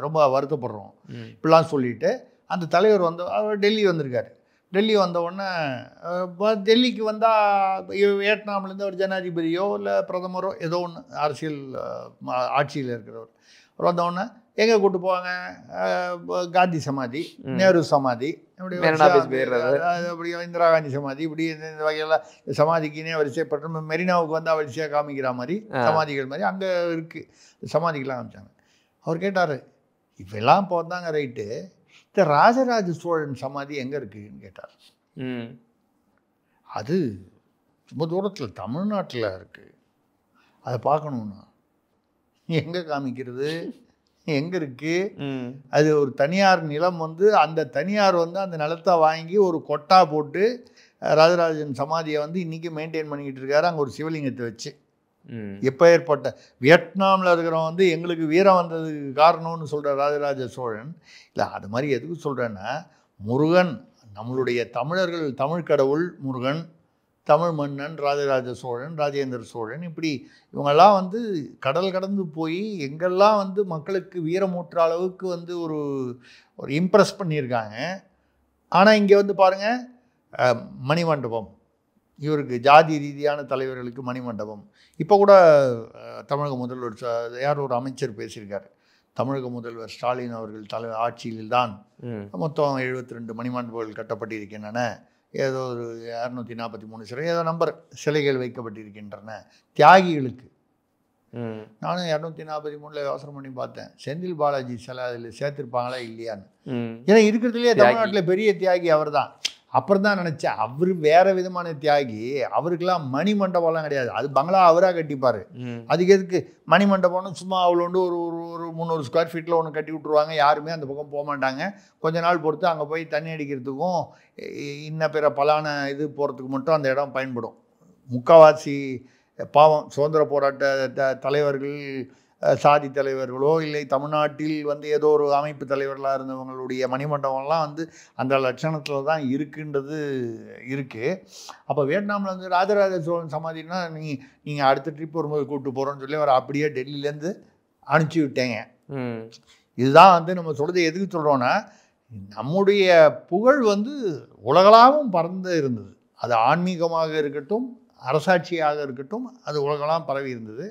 ரொம்ப வருத்தப்படுறோம். இப்படிலாம் சொல்லிட்டு அந்த தலைவர் வந்து அவர் டெல்லி வந்திருக்காரு. டெல்லி வந்த உடனே டெல்லிக்கு வந்தால் வியட்நாம்லேருந்து ஒரு ஜனாதிபதியோ இல்லை பிரதமரோ ஏதோ ஒன்று அரசியல் ஆட்சியில் இருக்கிறவர் அவர் வந்தவுடனே எங்கே கூப்பிட்டு போவாங்க? காந்தி சமாதி, நேரு சமாதி, அப்படி இந்திரா காந்தி சமாதி, இப்படி இந்த வகையெல்லாம் சமாதிக்குன்னே வரிசைப்பட்ட மெரினாவுக்கு வந்தால் வரிசையாக காமிக்கிற மாதிரி சமாதிகள் மாதிரி அங்கே இருக்குது. சமாதிக்கெலாம் காமிச்சாங்க. அவர் கேட்டார், இப்பெல்லாம் போந்தாங்க ரைட்டு, இந்த ராஜராஜ சோழன் சமாதி எங்கே இருக்குதுன்னு கேட்டார். அது ரொம்ப தூரத்தில் தமிழ்நாட்டில் இருக்குது, அதை பார்க்கணுன்னா எங்கே காமிக்கிறது, எங்கே இருக்குது? அது ஒரு தனியார் நிலம் வந்து அந்த தனியார் வந்து அந்த நிலத்தை வாங்கி ஒரு கொட்டா போட்டு ராஜராஜன் சமாதியை வந்து இன்றைக்கி மெயின்டைன் பண்ணிக்கிட்டு இருக்காரு அங்கே ஒரு சிவலிங்கத்தை வச்சு. எப்போ ஏற்பட்ட வியட்நாமில் இருக்கிறவன் வந்து எங்களுக்கு வீரம் வந்ததுக்கு காரணம்னு சொல்கிற ராஜராஜ சோழன் இல்லை. அது மாதிரி எதுக்கு சொல்கிறேன்னா, முருகன் நம்மளுடைய தமிழர்கள், தமிழ் கடவுள் முருகன், தமிழ் மன்னன் ராஜராஜ சோழன், ராஜேந்திர சோழன், இப்படி இவங்கெல்லாம் வந்து கடல் கடந்து போய் எங்கெல்லாம் வந்து மக்களுக்கு வீரமூட்டுற அளவுக்கு வந்து ஒரு இம்ப்ரெஸ் பண்ணியிருக்காங்க. ஆனால் இங்கே வந்து பாருங்கள், மணிமண்டபம், இவருக்கு ஜாதி ரீதியான தலைவர்களுக்கு மணிமண்டபம். இப்போ கூட தமிழக முதல்வர் யார் ஒரு அமைச்சர் பேசியிருக்காரு, தமிழக முதல்வர் ஸ்டாலின் அவர்கள் ஆட்சியில்தான் மொத்தம் 72 மணிமண்டபங்கள் கட்டப்பட்டிருக்கின்றன, ஏதோ ஒரு 243 சிலை ஏதோ நம்பர் சிலைகள் வைக்கப்பட்டிருக்கின்றன தியாகிகளுக்கு. நானும் 243 யோசனை பண்ணி பார்த்தேன், செந்தில் பாலாஜி சிலை அதில் சேர்த்துருப்பாங்களா இல்லையான்னு. ஏன்னா இருக்கிறதுலேயே தமிழ்நாட்டில் பெரிய தியாகி அவர் தான். அப்புறம் தான் நினச்சேன், அவர் வேறு விதமான தியாகி, அவருக்கெல்லாம் மணிமண்டபம்லாம் கிடையாது, அது பங்களா அவராக கட்டிப்பார். அதுக்கு எதுக்கு மணிமண்டபம்னு சும்மா அவ்வளோண்டு ஒரு ஒரு 300 ஸ்கொயர் ஃபீட்டில் ஒன்று கட்டி விட்ருவாங்க, யாருமே அந்த பக்கம் போக மாட்டாங்க. கொஞ்ச நாள் பொறுத்து அங்கே போய் தண்ணி அடிக்கிறதுக்கும் இன்ன பிற பலான இது போகிறதுக்கு மட்டும் அந்த இடம் பயன்படும். முக்கால்வாசி பாவம் சுதந்திர போராட்ட தலைவர்கள், சாதி தலைவர்களோ இல்லை தமிழ்நாட்டில் வந்து ஏதோ ஒரு அமைப்பு தலைவர்களாக இருந்தவங்களுடைய மணிமண்டபம்லாம் வந்து அந்த லட்சணத்தில் தான் இருக்குன்றது இருக்குது. அப்போ வியட்நாமில் வந்து ராஜராஜ சோழன் சமாதினா நீங்கள் அடுத்த ட்ரிப் வரும்போது கூப்பிட்டு போகிறோன்னு சொல்லி அவர் அப்படியே டெல்லியிலேருந்து அனுப்பிச்சி விட்டேங்க. இதுதான் வந்து நம்ம சொல்கிறது எதுக்கு சொல்கிறோன்னா, நம்முடைய புகழ் வந்து உலகளாவும் பறந்து இருந்தது. அது ஆன்மீகமாக இருக்கட்டும், அரசாட்சியாக இருக்கட்டும், அது உலகளாம் பரவி இருந்தது.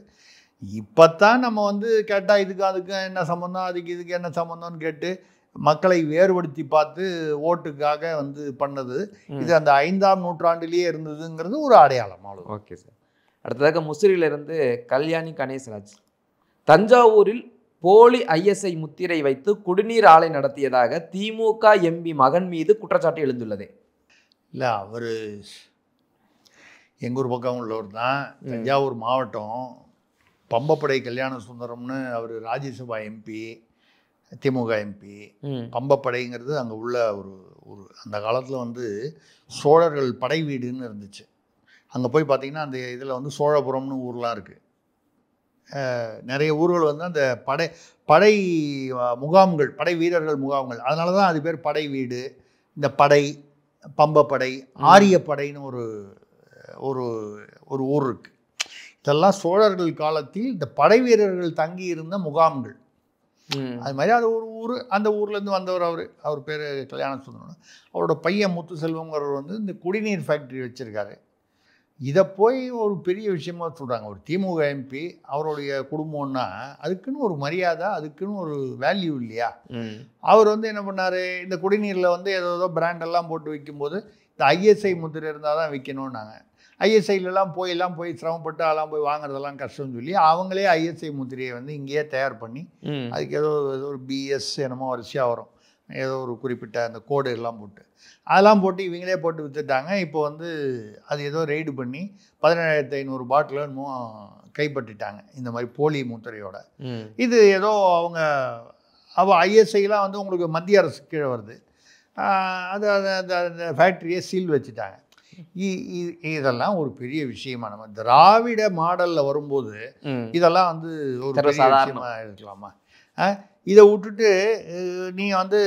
இப்போ தான் நம்ம வந்து கேட்டால் இதுக்கு அதுக்கு என்ன சம்மந்தம், அதுக்கு இதுக்கு என்ன சம்மந்தம்னு கேட்டு மக்களை வேறுபடுத்தி பார்த்து ஓட்டுக்காக வந்து பண்ணது. இது அந்த 5ஆம் நூற்றாண்டிலேயே இருந்ததுங்கிறது ஒரு அடையாளம். அவ்வளோ. Okay sir. அடுத்ததாக முசிறியிலிருந்து கல்யாணி கணேசராஜ், தஞ்சாவூரில் போலி ISI முத்திரை வைத்து குடிநீர் ஆலை நடத்தியதாக திமுக MP மகன் மீது குற்றச்சாட்டு எழுந்துள்ளது. இல்லை, அவர் எங்கள் ஊர் பக்கம் உள்ளவர் தான். தஞ்சாவூர் மாவட்டம் பம்பப்படை கல்யாண சுந்தரம்னு அவர் ராஜ்யசபா MP, திமுக MP. பம்பப்படைங்கிறது அங்கே உள்ள ஒரு அந்த காலத்தில் வந்து சோழர்கள் படை வீடுன்னு இருந்துச்சு. அங்கே போய் பார்த்திங்கன்னா அந்த இதில் வந்து சோழபுரம்னு ஊர்லாம் இருக்குது. நிறைய ஊர்கள் வந்து அந்த படை முகாம்கள், படை வீரர்கள் முகாம்கள், அதனால தான் அது பேர் படை வீடு. இந்த படை, பம்பப்படை, ஆரியப்படைன்னு ஒரு ஊர் இருக்குது. இதெல்லாம் சோழர்கள் காலத்தில் இந்த படை வீரர்கள் தங்கி இருந்த முகாம்கள். அது மாதிரி அது ஒரு ஊர். அந்த ஊர்லேருந்து வந்தவர் அவர் பேர் கல்யாண சுந்தரம். அவரோட பையன் முத்து செல்வங்கிறவர் வந்து இந்த குடிநீர் ஃபேக்ட்ரி வச்சுருக்காரு. இதை போய் ஒரு பெரிய விஷயமா சொல்கிறாங்க. ஒரு திமுக MP அவருடைய குடும்பம்னா அதுக்குன்னு ஒரு மரியாதை, அதுக்குன்னு ஒரு வேல்யூ இல்லையா? அவர் வந்து என்ன பண்ணார், இந்த குடிநீரில் வந்து ஏதோ பிராண்டெல்லாம் போட்டு விற்கும்போது இந்த ISI முத்திரை இருந்தால் தான் விற்கணும்னாங்க. ISIலெல்லாம் போய் சிரமப்பட்டு அதெல்லாம் போய் வாங்குறதெல்லாம் கஷ்டம்னு சொல்லி அவங்களே ISI முத்திரையை வந்து இங்கேயே தயார் பண்ணி அதுக்கு ஏதோ ஒரு BS என்னமோ வரிசையாக வரும், ஏதோ ஒரு குறிப்பிட்ட அந்த கோடு எல்லாம் போட்டு அதெல்லாம் போட்டு இவங்களே போட்டு விற்றுட்டாங்க. இப்போ வந்து அது ஏதோ ரெய்டு பண்ணி 17,500 பாட்டில் என்னமோ கைப்பற்றிட்டாங்க இந்த மாதிரி போலி முத்திரையோட. இது ஏதோ அவள் ஐஎஸ்ஐலாம் வந்து உங்களுக்கு மத்திய அரசு கீழே வருது. அது அந்த ஃபேக்ட்ரியை சீல் வச்சுட்டாங்க. இதெல்லாம் ஒரு பெரிய விஷயமா நம்ம திராவிட மாடலில் வரும்போது இதெல்லாம் வந்து ஒரு பெரிய விஷயமா இருக்கலாமா? இதை விட்டுட்டு நீங்கள் வந்து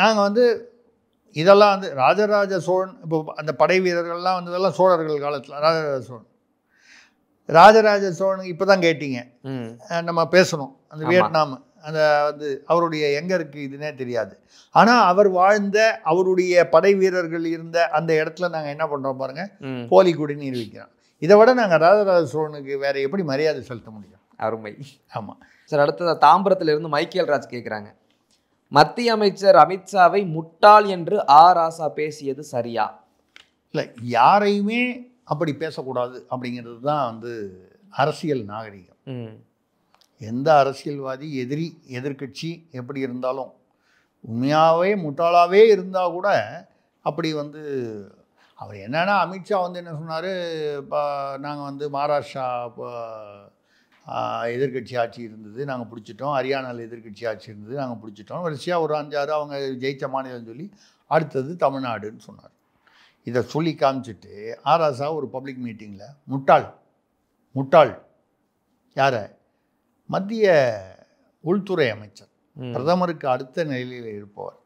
நாங்கள் வந்து இதெல்லாம் வந்து ராஜராஜ சோழன் இப்போ அந்த படை வீரர்கள்லாம் வந்ததெல்லாம் சோழர்கள் காலத்தில் ராஜராஜ சோழனுக்கு இப்போ தான் கேட்டீங்க நம்ம பேசணும். அந்த வியட்நாம் அந்த வந்து அவருடைய எங்கே இருக்குது இதுன்னே தெரியாது. ஆனால் அவர் வாழ்ந்த அவருடைய படை வீரர்கள் இருந்த அந்த இடத்துல நாங்கள் என்ன பண்ணுறோம் பாருங்கள், போலி குடிநீர் விற்கிறோம். இதை விட நாங்கள் ராஜராஜ சோழனுக்கு வேறு எப்படி மரியாதை செலுத்த முடியும்? அருமை. ஆமாம் சார், அடுத்தது தாம்பரத்திலிருந்து மைக்கேல் ராஜ் கேட்குறாங்க, மத்திய அமைச்சர் அமித்ஷாவை முட்டாள் என்று ராசா பேசியது சரியா? இல்லை, யாரையுமே அப்படி பேசக்கூடாது அப்படிங்கிறது தான் வந்து அரசியல் நாகரிகம். எந்த அரசியல்வாதி எதிர்கட்சி எப்படி இருந்தாலும் உண்மையாகவே முட்டாளாகவே இருந்தால் கூட அப்படி வந்து அவர் என்னென்னா அமித்ஷா வந்து என்ன சொன்னார், இப்போ நாங்கள் வந்து மகாராஷ்டிரா எதிர்கட்சி ஆட்சி இருந்தது நாங்கள் பிடிச்சிட்டோம், ஹரியானாவில் எதிர்கட்சி ஆட்சி இருந்தது நாங்கள் பிடிச்சிட்டோம், வரிசையாக ஒரு 5-6 அவங்க ஜெயித்த மாநிலம் சொல்லி அடுத்தது தமிழ்நாடுன்னு சொன்னார். இதை சொல்லி காமிச்சிட்டு ராசா ஒரு பப்ளிக் மீட்டிங்கில் முட்டாள் யாரை? மத்திய உள்துறை அமைச்சர், பிரதமருக்கு அடுத்த நிலையில் இருப்பவர்.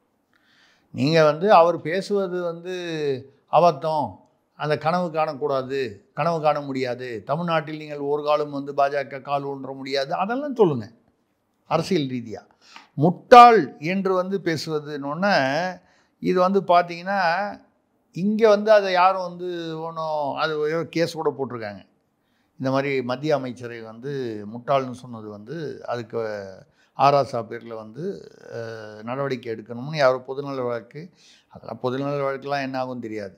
நீங்கள் வந்து அவர் பேசுவது வந்து அபத்தம், அந்த கனவு காணக்கூடாது, கனவு காண முடியாது, தமிழ்நாட்டில் நீங்கள் ஒரு காலம் வந்து பாஜக கால் ஊன்ற முடியாது, அதெல்லாம் சொல்லுங்கள் அரசியல் ரீதியாக. முட்டாள் என்று வந்து பேசுவதுன்னொன்னே இது வந்து பார்த்தீங்கன்னா இங்கே வந்து அதை யாரும் வந்து ஒன்றும் அது கேஸ் கூட போட்டிருக்காங்க. இந்த மாதிரி மத்திய அமைச்சரை வந்து முட்டாள்னு சொன்னது வந்து அதுக்கு ராசா பேரில் வந்து நடவடிக்கை எடுக்கணும்னு யாரும் பொதுநல வழக்கு, அதெல்லாம் பொதுநல வழக்கெலாம் என்ன ஆகும் தெரியாது.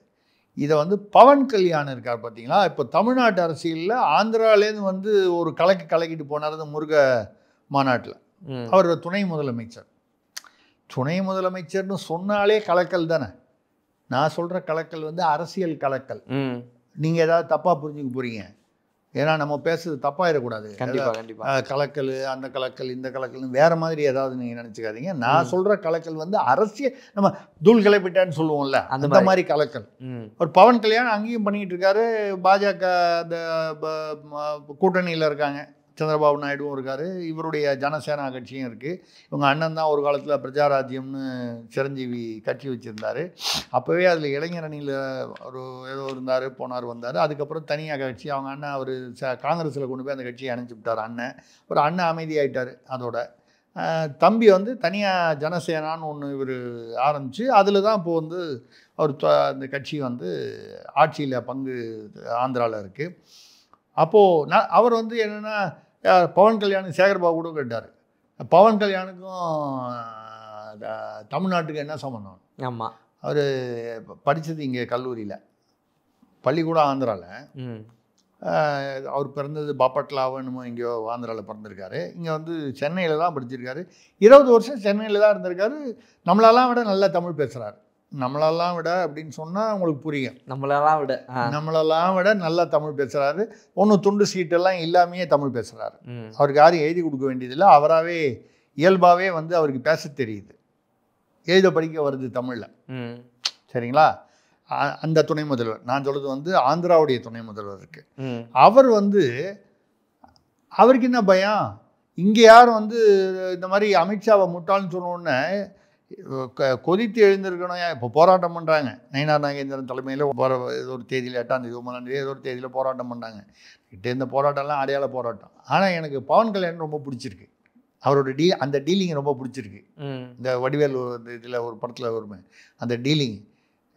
இதை வந்து பவன் கல்யாண் இருக்கார் பார்த்தீங்களா, இப்போ தமிழ்நாட்டு அரசியலில் ஆந்திராலேருந்து வந்து ஒரு கலக்கிட்டு போனார் அந்த முருக மாநாட்டில். அவர் துணை முதலமைச்சர்னு சொன்னாலே கலக்கல் தானே. நான் சொல்கிற கலக்கல் வந்து அரசியல் கலக்கல். நீங்கள் ஏதாவது தப்பாக புரிஞ்சுக்க போகிறீங்க, ஏன்னா நம்ம பேசுறது தப்பாயிடக்கூடாது. கலக்கல், அந்த கலக்கல், இந்த கலக்கல்னு வேறு மாதிரி ஏதாவது நீங்கள் நினச்சிக்காதீங்க. நான் சொல்கிற கலக்கல் வந்து அரசியல், நம்ம தூள் கிளப்பிட்டான்னு சொல்லுவோம்ல, அந்த மாதிரி கலக்கல். ஒரு பவன் கல்யாண் அங்கேயும் பண்ணிக்கிட்டு இருக்காரு, பாஜக அந்த கூட்டணியில் இருக்காங்க, சந்திரபாபு நாயுடுவும் இருக்கார், இவருடைய ஜனசேனா கட்சியும் இருக்குது. இவங்க அண்ணன் தான் ஒரு காலத்தில் பிரஜாராஜ்யம்னு சிரஞ்சீவி கட்சி வச்சுருந்தார். அப்போவே அதில் இளைஞர் அணியில் ஒரு ஏதோ இருந்தார், போனார் வந்தார். அதுக்கப்புறம் தனியாக கட்சி அவங்க அண்ணன் அவர் காங்கிரஸில் கொண்டு போய் அந்த கட்சியை அணைச்சி விட்டார். அண்ணன் அமைதியாயிட்டார். அதோட தம்பி வந்து தனியாக ஜனசேனான்னு ஒன்று இவர் ஆரம்பித்து அதில் தான் இப்போது வந்து அவர் அந்த கட்சி வந்து ஆட்சியில் பங்கு ஆந்திராவில் இருக்குது. அப்போது அவர் வந்து என்னென்னா பவன் கல்யாணம் சேகர்பாபு கூட கேட்டார், பவன் கல்யாணுக்கும் தமிழ்நாட்டுக்கு என்ன சம்பந்தம்? ஆமாம், அவர் படித்தது இங்கே கல்லூரியில், பள்ளிக்கூடம் ஆந்திராவில். அவர் பிறந்தது பாப்பட்லாவன்னு எங்கேயோ ஆந்திராவில் பிறந்திருக்காரு. இங்கே வந்து சென்னையில் தான் படிச்சிருக்காரு. 20 வருஷம் சென்னையில் தான் இருந்திருக்காரு. நம்மளெல்லாம் விட நல்லா தமிழ் பேசுகிறார். நம்மளெல்லாம் விட அப்படின்னு சொன்னால் உங்களுக்கு புரியும். நம்மளெல்லாம் விட நல்லா தமிழ் பேசுகிறாரு. ஒன்றும் துண்டு சீட்டெல்லாம் இல்லாமையே தமிழ் பேசுகிறாரு. அவருக்கு யாரும் எழுதி கொடுக்க வேண்டியதில்லை. அவராகவே இயல்பாகவே வந்து அவருக்கு பேச தெரியுது, எழுத படிக்க வருது தமிழில். சரிங்களா? அந்த துணை முதல்வர் நான் சொல்கிறது வந்து ஆந்திராவுடைய துணை முதல்வர் இருக்கு. அவர் வந்து அவருக்கு என்ன பயம்? இங்கே யாரும் வந்து இந்த மாதிரி அமித்ஷாவை முட்டாள்னு சொன்னோடனே கொதித்து எழுந்திருக்கணும். இப்போ போராட்டம் பண்ணுறாங்க, நயினார் நாகேந்திரன் தலைமையில் ஏதோ ஒரு தேதியில் 8ஆம் தேதி 9ஆம் தேதி ஏதோ ஒரு தேதியில் போராட்டம் பண்ணாங்க. இந்த போராட்டம்லாம் அடையாள போராட்டம். ஆனால் எனக்கு பவன் கல்யாணம் ரொம்ப பிடிச்சிருக்கு. அவரோட அந்த டீலிங் ரொம்ப பிடிச்சிருக்கு. இந்த வடிவேல் இதில் ஒரு படத்தில் வருமே அந்த டீலிங்,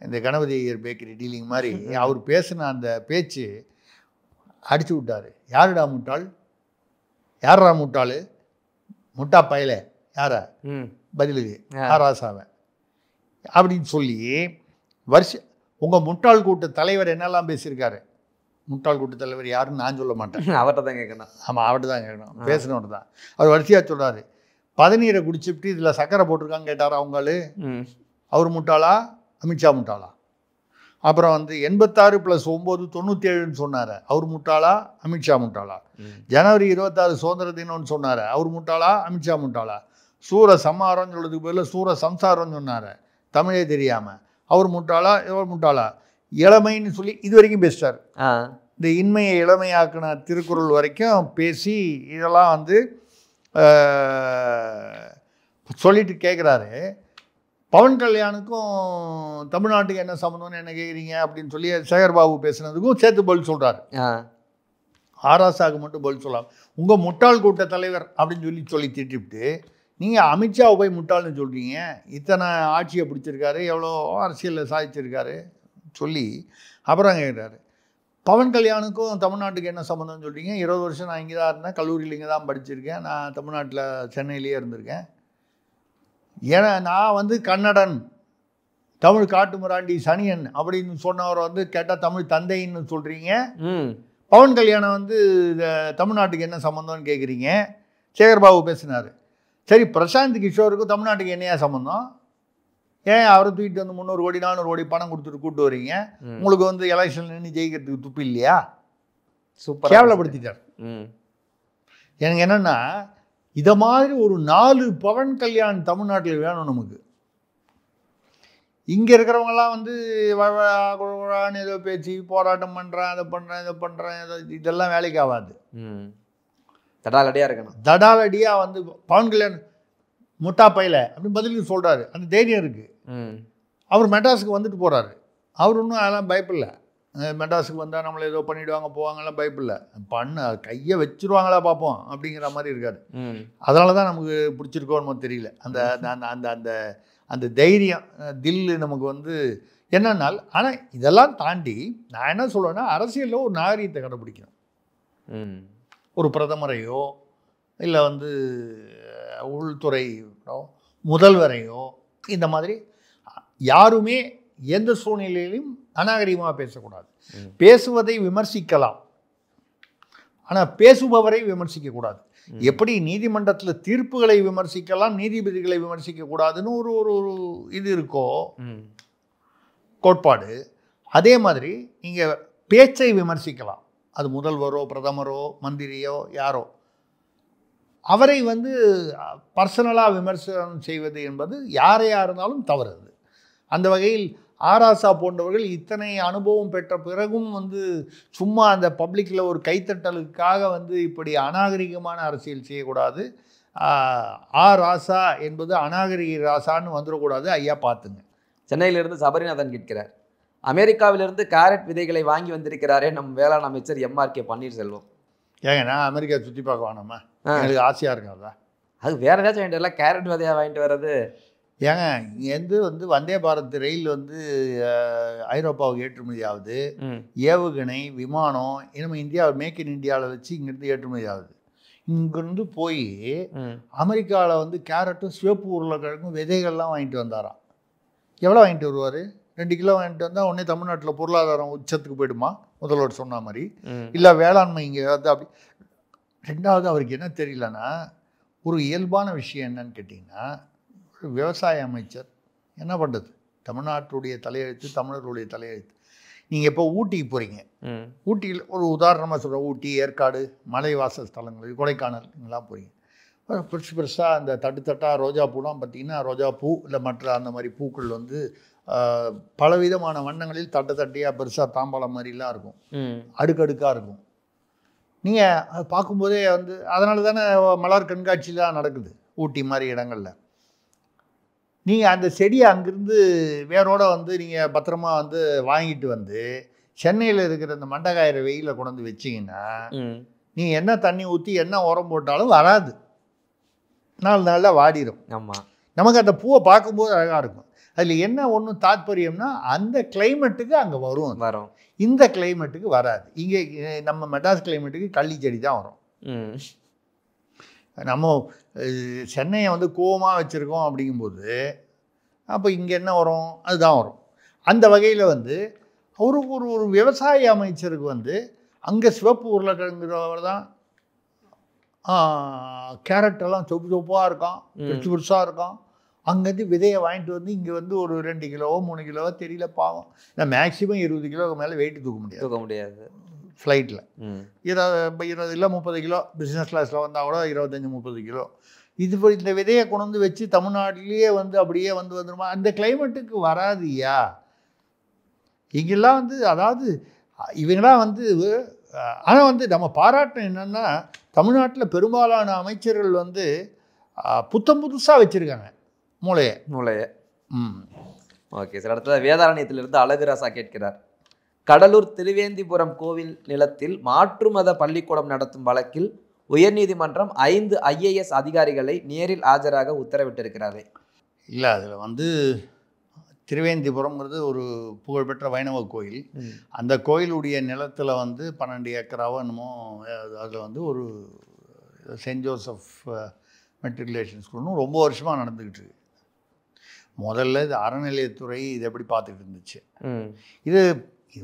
இந்த கணபதி ஐயர் பேக்கரி டீலிங் மாதிரி அவர் பேசின அந்த பேச்சு அடிச்சு விட்டார். யாருடா முட்டாள்? யாரா முட்டாள்? முட்டா பயலே யாரா? பதிலுக்கு ராசாவை அப்படின்னு சொல்லி உங்கள் முட்டாள் கூட்ட தலைவர் என்னெல்லாம் பேசியிருக்காரு. முட்டாள் கூட்ட தலைவர் யாருன்னு நான் சொல்ல மாட்டேன், அவர்கிட்ட தான் கேட்கணும். ஆமாம், அவர்கிட்ட தான் கேட்கணும், பேசினவர் தான். அவர் வரிசையாக சொல்கிறாரு, பதநீரை குடிச்சுட்டு இதில் சக்கரை போட்டிருக்காங்க கேட்டார் அவங்களு. அவர் முட்டாளா அமித்ஷா முட்டாளா? அப்புறம் வந்து 86 + 9 97ன்னு சொன்னார், அவர் முட்டாளா அமித்ஷா முட்டாளா? ஜனவரி 26 சுதந்திர தினம்னு சொன்னார், அவர் முட்டாளா அமித்ஷா முட்டாளா? சூர சம்ஹாரம்னு சொல்றதுக்கு பதில் சூர சம்சாரம்னு சொன்னார், தமிழே தெரியாமல், அவர் முட்டாளா இவர் முட்டாளா? இளமைன்னு சொல்லி இது வரைக்கும் பேசிட்டார். இந்த இன்மையை இளமையாக்கின திருக்குறள் வரைக்கும் பேசி இதெல்லாம் வந்து சொல்லிட்டு கேட்குறாரு. பவன் கல்யாணுக்கும் தமிழ்நாட்டுக்கு என்ன சம்மந்தம்னு என்ன கேட்குறீங்க அப்படின்னு சொல்லி சேகர்பாபு பேசுனதுக்கும் சேர்த்து பதில் சொல்கிறார். ஆராசாவுக்கு மட்டும் பதில் சொல்லலாம். உங்கள் முட்டாள் கூட்ட தலைவர் அப்படின்னு சொல்லி திட்டிவிட்டு நீங்கள் அமித்ஷாவை போய் முட்டாள்னு சொல்கிறீங்க. இத்தனை ஆட்சியை பிடிச்சிருக்காரு, எவ்வளோ அரசியலில் சாதிச்சிருக்காரு சொல்லி அப்புறம் கேட்குறாரு, பவன் கல்யாணுக்கும் தமிழ்நாட்டுக்கு என்ன சம்மந்தம்னு சொல்கிறீங்க? 20 வருஷம் நான் இங்கே தான் இருந்தேன், கல்லூரியில் இங்கே தான் படிச்சிருக்கேன், நான் தமிழ்நாட்டில் சென்னையிலேயே இருந்திருக்கேன், ஏன்னா நான் வந்து கன்னடன், தமிழ் காட்டு முராண்டி சனியன் அப்படின்னு சொன்னவரை வந்து கேட்டால் தமிழ் தந்தைன்னு சொல்கிறீங்க. பவன் கல்யாணம் வந்து தமிழ்நாட்டுக்கு என்ன சம்மந்தம்னு கேட்குறீங்க. சேகர்பாபு பேசினார். சரி, பிரசாந்த் கிஷோருக்கும் தமிழ்நாட்டுக்கு என்னையா சம்மந்தம்? ஏன் அவரை தூக்கிட்டு வந்து 300 கோடி 400 கோடி பணம் கொடுத்துட்டு கூப்பிட்டு வரீங்க? உங்களுக்கு வந்து எலெக்ஷன் நின்று ஜெயிக்கிறதுக்கு துப்பு இல்லையா? சூப்பர் கேவலப்படுத்திட்டார். எனக்கு என்னென்னா, இதை மாதிரி ஒரு 4 பவன் கல்யாண் தமிழ்நாட்டில் வேணும் நமக்கு. இங்கே இருக்கிறவங்கலாம் வந்து ஏதோ பேச்சு போராட்டம் பண்ணுறேன், அதை பண்ணுறேன், இதை பண்ணுறேன், இதெல்லாம் வேலைக்கு ஆகாது. தடாலடியாக இருக்கணும். தடாலடியாக வந்து பவன் கல்யாண் முட்டா பையில அப்படின்னு பதிலுக்கு சொல்கிறாரு. அந்த தைரியம் இருக்குது. அவர் மெட்ராஸுக்கு வந்துட்டு போகிறாரு. அவர் ஒன்றும் அதெல்லாம் பயப்பில்லை. மெட்ராஸுக்கு வந்தால் நம்மளை ஏதோ பண்ணிவிடுவாங்க போவாங்கலாம் பயப்பில்லை. கையை வச்சுருவாங்களா பார்ப்போம் அப்படிங்கிற மாதிரி இருக்காது. அதனால தான் நமக்கு பிடிச்சிருக்கோன்னு தெரியல. அந்த அந்த அந்த அந்த தைரியம் தில்லு நமக்கு வந்து என்னன்னால். ஆனால் இதெல்லாம் தாண்டி நான் என்ன சொல்லுவேன்னா, அரசியலில் ஒரு நாகரீகத்தை கடைப்பிடிக்கணும். ஒரு பிரதமரையோ இல்லை வந்து உள்துறை முதல்வரையோ இந்த மாதிரி யாருமே எந்த சூழ்நிலையிலும் அநாகரிகமாக பேசக்கூடாது. பேசுவதை விமர்சிக்கலாம், ஆனால் பேசுபவரை விமர்சிக்கக்கூடாது. எப்படி நீதிமன்றத்தில் தீர்ப்புகளை விமர்சிக்கலாம், நீதிபதிகளை விமர்சிக்கக்கூடாதுன்னு ஒரு இது இருக்கோ கோட்பாடு, அதே மாதிரி நீங்கள் பேச்சை விமர்சிக்கலாம். அது முதல்வரோ பிரதமரோ மந்திரியோ யாரோ, அவரை வந்து பர்சனலாக விமர்சனம் செய்வது என்பது யாரையாக இருந்தாலும் தவறு. அந்த வகையில் ஆராசா போன்றவர்கள் இத்தனை அனுபவம் பெற்ற பிறகும் வந்து சும்மா அந்த பப்ளிக்கில் ஒரு கைத்தட்டலுக்காக வந்து இப்படி அநாகரிகமான அரசியல் செய்யக்கூடாது. ராசா என்பது அநாகரிக ராசான்னு வந்துடக்கூடாது. ஐயா பார்த்துங்க. சென்னையிலிருந்து சபரிநாதன் கேட்கிறார், அமெரிக்காவிலிருந்து கேரட் விதைகளை வாங்கி வந்திருக்கிறாரே நம் வேளாண் அமைச்சர் MRK பன்னீர்செல்வம். ஏங்க நான் அமெரிக்கா சுற்றி பார்க்க வேணாமா? எனக்கு ஆசையாக இருக்காதா? அது வேற ஏதாச்சும் வாங்கிட்டு வரல, கேரட் விதையாக வாங்கிட்டு வர்றது. ஏங்க இங்கேருந்து வந்து வந்தே பாரத் ரயில் வந்து ஐரோப்பாவுக்கு ஏற்றுமதி ஆகுது. ஏவுகணை விமானம் நம்ம இந்தியா மேக் இன் இந்தியாவில் வச்சு இங்கேருந்து ஏற்றுமதி ஆகுது. இங்கேருந்து போய் அமெரிக்காவில் வந்து கேரட்டும் சிவப்பு உருளைக்கிழங்கும் விதைகள்லாம் வாங்கிட்டு வந்தாராம். எவ்வளோ வாங்கிட்டு வருவார்? 2 கிலோ வாங்கிட்டு வந்தால் உடனே தமிழ்நாட்டில் பொருளாதாரம் உச்சத்துக்கு போயிடுமா? முதல்வர் சொன்ன மாதிரி. இல்லை வேளாண்மை இங்கே வந்து அப்படி. ரெண்டாவது, அவருக்கு என்ன தெரியலன்னா, ஒரு இயல்பான விஷயம் என்னன்னு கேட்டிங்கன்னா, விவசாய அமைச்சர் என்ன பண்ணுறது? தமிழ்நாட்டுடைய தலையெழுத்து, தமிழர்களுடைய தலையெழுத்து. நீங்கள் இப்போ ஊட்டிக்கு போகிறீங்க. ஊட்டியில் ஒரு உதாரணமாக சொல்கிறேன், ஊட்டி, ஏற்காடு, மலைவாச ஸ்தலங்கள், கொடைக்கானல் இங்கெல்லாம் போகிறீங்க. பெருசாக அந்த தட்டாக ரோஜா பூலாம் பார்த்திங்கன்னா, ரோஜா பூ இல்லை மற்ற அந்த மாதிரி பூக்கள் வந்து பலவிதமான வண்ணங்களில் தட்டையாக பெருசாக தாம்பாளம் மாதிரிலாம் இருக்கும், அடுக்கடுக்காக இருக்கும். நீங்கள் அதை பார்க்கும்போதே வந்து அதனால தானே மலர் கண்காட்சிலாம் நடக்குது ஊட்டி மாதிரி இடங்களில். நீங்கள் அந்த செடியை அங்கேருந்து வேரோடு வந்து நீங்கள் பத்திரமா வந்து வாங்கிட்டு வந்து சென்னையில் இருக்கிற இந்த மண்டகாயிர வெயிலில் கொண்டு வந்து வச்சிங்கன்னா, நீங்கள் என்ன தண்ணி ஊற்றி என்ன உரம் போட்டாலும் வராது, 4 நாளில் வாடிடும். ஆமாம். நமக்கு அந்த பூவை பார்க்கும்போது அழகாக இருக்கும். அதில் என்ன ஒன்றும் தாற்பயம்னா, அந்த கிளைமேட்டுக்கு அங்கே வரும், இந்த கிளைமேட்டுக்கு வராது. இங்கே நம்ம மெட்ராஸ் கிளைமேட்டுக்கு கள்ளி செடி தான் வரும். நம்ம சென்னையை வந்து கோவமாக வச்சுருக்கோம் அப்படிங்கும்போது அப்போ இங்கே என்ன வரும்? அதுதான் வரும். அந்த வகையில் வந்து ஒரு விவசாய அமைச்சருக்கு வந்து அங்கே சிவப்பு உருளைக்கிழங்குறவர் தான் கேரட்டெல்லாம் சொப்பு சொப்பாக இருக்கான், பெருசு பெருசாக இருக்கான். அங்கேருந்து விதையை வாங்கிட்டு வந்து இங்கே வந்து ஒரு 2 கிலோவோ 3 கிலோவோ தெரியல பாவம். நான் மேக்ஸிமம் 20 கிலோவுக்கு மேலே வெயிட் தூக்க முடியாது ஃப்ளைட்டில். 20 இல்லை 30 கிலோ, பிஸ்னஸ் கிளாஸில் வந்தால் கூட 25-30 கிலோ. இந்த விதையை கொண்டு வந்து வச்சு தமிழ்நாட்டிலேயே வந்து அப்படியே வந்துருமா? அந்த கிளைமேட்டுக்கு வராதுயா. இங்கெல்லாம் வந்து அதாவது இவங்களாம் வந்து ஆனால் வந்து நம்ம பாராட்டம் என்னென்னா, தமிழ்நாட்டில் பெரும்பாலான அமைச்சர்கள் வந்து புதுசாக வச்சுருக்காங்க மூளையை. Okay sir. அடுத்தது வேதாரண்யத்திலிருந்து அழகுராசா கேட்கிறார், கடலூர் திருவேந்திபுரம் கோவில் நிலத்தில் மாற்று மத பள்ளிக்கூடம் நடத்தும் வழக்கில் உயர்நீதிமன்றம் 5 IAS அதிகாரிகளை நேரில் ஆஜராக உத்தரவிட்டிருக்கிறாரே. இல்லை, அதில் வந்து திருவேந்திபுரம்ங்கிறது ஒரு புகழ்பெற்ற வைணவ கோயில். அந்த கோயிலுடைய நிலத்தில் வந்து 12 ஏக்கராவோ என்னமோ, அதில் வந்து ஒரு சென்ட் ஜோசப் மெட்ரிகுலேஷன் ஸ்கூல்னு ரொம்ப வருஷமாக நடந்துக்கிட்டு இருக்கு. முதல்ல இது அறநிலையத்துறை இது எப்படி பார்த்துக்கிட்டு இருந்துச்சு. இது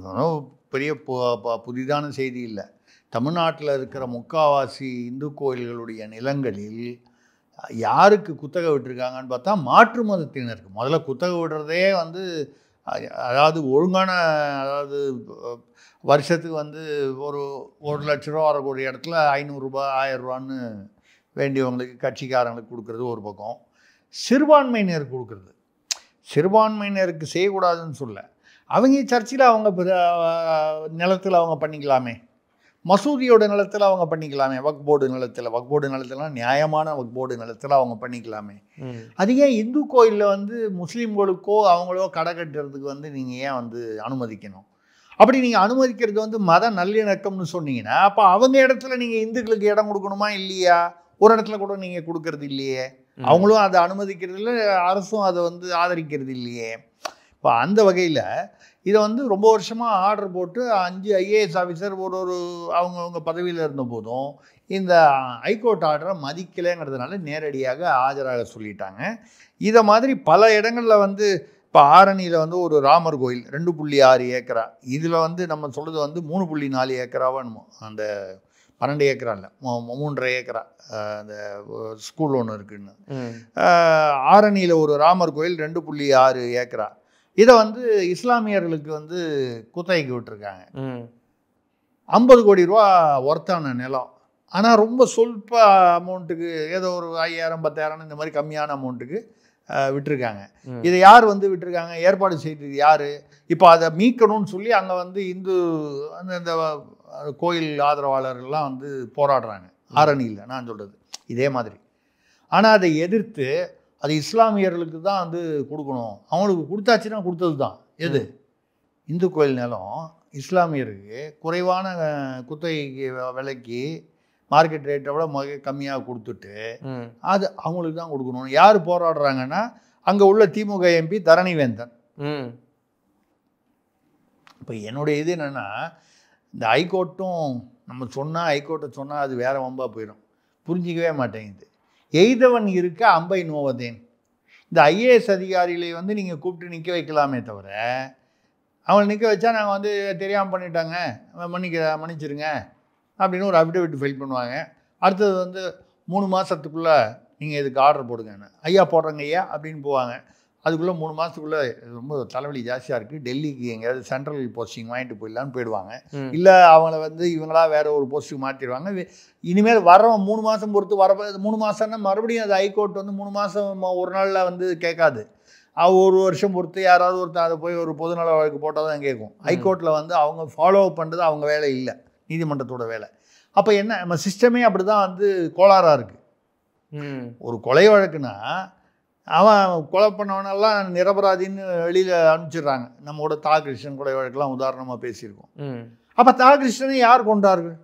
ஒன்றும் பெரிய புதிதான செய்தி இல்லை. தமிழ்நாட்டில் இருக்கிற முக்காவாசி இந்து கோயில்களுடைய நிலங்களில் யாருக்கு குத்தகை விட்டுருக்காங்கன்னு பார்த்தா மாற்று மதத்தினருக்கு. முதல்ல குத்தகை விடுறதே வந்து அதாவது ஒழுங்கான, அதாவது வருஷத்துக்கு வந்து ஒரு 1 லட்ச ரூபா வரக்கூடிய இடத்துல 500 ரூபாய் 1000 ரூபான்னு வேண்டியவங்களுக்கு கட்சிக்காரங்களுக்கு கொடுக்குறது ஒரு பக்கம். சிறுபான்மையினருக்கு கொடுக்குறது, சிறுபான்மையினருக்கு செய்யக்கூடாதுன்னு சொல்ல, அவங்க சர்ச்சில் அவங்க நிலத்தில் அவங்க பண்ணிக்கலாமே, மசூதியோட நிலத்தில் அவங்க பண்ணிக்கலாமே, வக்போர்டு நிலத்தில் நியாயமான வக்போர்டு நிலத்தில் அவங்க பண்ணிக்கலாமே. அது ஏன் இந்து கோயிலில் வந்து முஸ்லீம்களுக்கோ அவங்களோ கடை கட்டுறதுக்கு வந்து நீங்கள் ஏன் வந்து அனுமதிக்கணும்? அப்படி நீங்கள் அனுமதிக்கிறது வந்து மத நல்லிணக்கம்னு சொன்னீங்கன்னா, அப்போ அவங்க இடத்துல நீங்கள் இந்துக்களுக்கு இடம் கொடுக்கணுமா இல்லையா? ஒரு இடத்துல கூட நீங்கள் கொடுக்கறது இல்லையே, அவங்களும் அதை அனுமதிக்கிறது இல்லை, அரசும் அதை வந்து ஆதரிக்கிறது இல்லையே. இப்போ அந்த வகையில் இதை வந்து ரொம்ப வருஷமாக ஆர்டர் போட்டு 5 IAS ஆஃபீஸர் ஒரு அவங்கவுங்க பதவியில் இருந்த போதும் இந்த ஹைகோர்ட் ஆர்டரை மதிக்கலைங்கிறதுனால நேரடியாக ஆஜராக சொல்லிட்டாங்க. இதை மாதிரி பல இடங்களில் வந்து இப்போ ஆரணியில் வந்து ஒரு ராமர் கோயில் 2.6 ஏக்கரா, இதில் வந்து நம்ம சொல்கிறது வந்து 3.4 ஏக்கராவா என்னமோ, அந்த 12 ஏக்கரா இல்லை 3.5 ஏக்கரா அந்த ஸ்கூல் ஒன்று இருக்குன்னு. ஆரணியில் ஒரு ராமர் கோயில் 2.6 ஏக்கரா, இதை வந்து இஸ்லாமியர்களுக்கு வந்து குத்தகைக்கு விட்டுருக்காங்க. 50 கோடி ரூபா ஒர்த்தான நிலம். ஆனால் ரொம்ப சொல்ப அமௌண்ட்டுக்கு, ஏதோ ஒரு 5000 10,000 இந்த மாதிரி கம்மியான அமௌண்ட்டுக்கு விட்டுருக்காங்க. இதை யார் வந்து விட்டுருக்காங்க, ஏற்பாடு செய்தது யார்? இப்போ அதை மீட்கணும்னு சொல்லி அங்கே வந்து இந்து அந்த கோயில் ஆதரவாளர்கள்லாம் வந்து போராடுறாங்க ஆரணியில். நான் சொல்கிறது இதே மாதிரி. ஆனால் அதை எதிர்த்து அது இஸ்லாமியர்களுக்கு தான் வந்து கொடுக்கணும், அவங்களுக்கு கொடுத்தாச்சுன்னா கொடுத்தது தான். எது இந்து கோயில் நிலம் இஸ்லாமியருக்கு குறைவான குத்தகைக்கு விலைக்கு மார்க்கெட் ரேட்டை விட கம்மியாக கொடுத்துட்டு அது அவங்களுக்கு தான் கொடுக்கணும். யார் போராடுறாங்கன்னா அங்கே உள்ள திமுக MP தரணிவேந்தன். இப்போ என்னுடைய இது என்னென்னா, இந்த ஹைகோர்ட்டும் நம்ம சொன்னால், ஹைகோர்ட்டை சொன்னால் அது வேறு வம்பாக போயிடும், புரிஞ்சிக்கவே மாட்டேங்குது. எய்தவன் இருக்க அம்பை நோவதேன். இந்த IAS அதிகாரிகளை வந்து நீங்கள் கூப்பிட்டு நிற்க வைக்கலாமே தவிர, அவங்களை நிற்க வச்சா நாங்கள் வந்து தெரியாமல் பண்ணிட்டாங்க, மன்னிச்சிருங்க அப்படின்னு ஒரு அஃபிடவிட் ஃபைல் பண்ணுவாங்க. அடுத்தது வந்து 3 மாதத்துக்குள்ளே நீங்கள் இதுக்கு ஆர்டர் போடுங்கன்னு, ஐயா போடுறங்க ஐயா அப்படின்னு போவாங்க. அதுக்குள்ளே 3 மாதத்துக்குள்ளே ரொம்ப தலைவலி ஜாஸ்தியாக இருக்குது, டெல்லிக்கு எங்கேயாவது சென்ட்ரல் போஸ்டிங் வாங்கிட்டு போயிடலான்னு போயிடுவாங்க. இல்லை அவங்கள வந்து இவங்களா வேறு ஒரு போஸ்ட்டுக்கு மாற்றிடுவாங்க. இனிமேல் வரவன் 3 மாதம் பொறுத்து 3 மாதம்னா மறுபடியும் அது ஹைகோர்ட் வந்து 3 மாதம் ஒரு நாளில் வந்து கேட்காது. ஒரு வருஷம் பொறுத்து யாராவது ஒருத்தர் அதை போய் ஒரு பொதுநல வழக்கு போட்டால் தான் கேட்கும். ஹைகோர்ட்டில் வந்து அவங்க ஃபாலோ அப் பண்ணுறது அவங்க வேலை இல்லை, நீதிமன்றத்தோட வேலை. அப்போ என்ன, நம்ம சிஸ்டமே அப்படி தான் வந்து கோளாறாக இருக்குது. ஒரு கொலை வழக்குனா அவன் கொலை பண்ணவனெல்லாம் நிரபராதின்னு வெளியில் அனுப்பிச்சிடுறாங்க. நம்மளோட கிருஷ்ணன் கொலை வழக்கெல்லாம் உதாரணமாக பேசியிருக்கோம். அப்போ கிருஷ்ணனை யார் கொண்டார்கள்?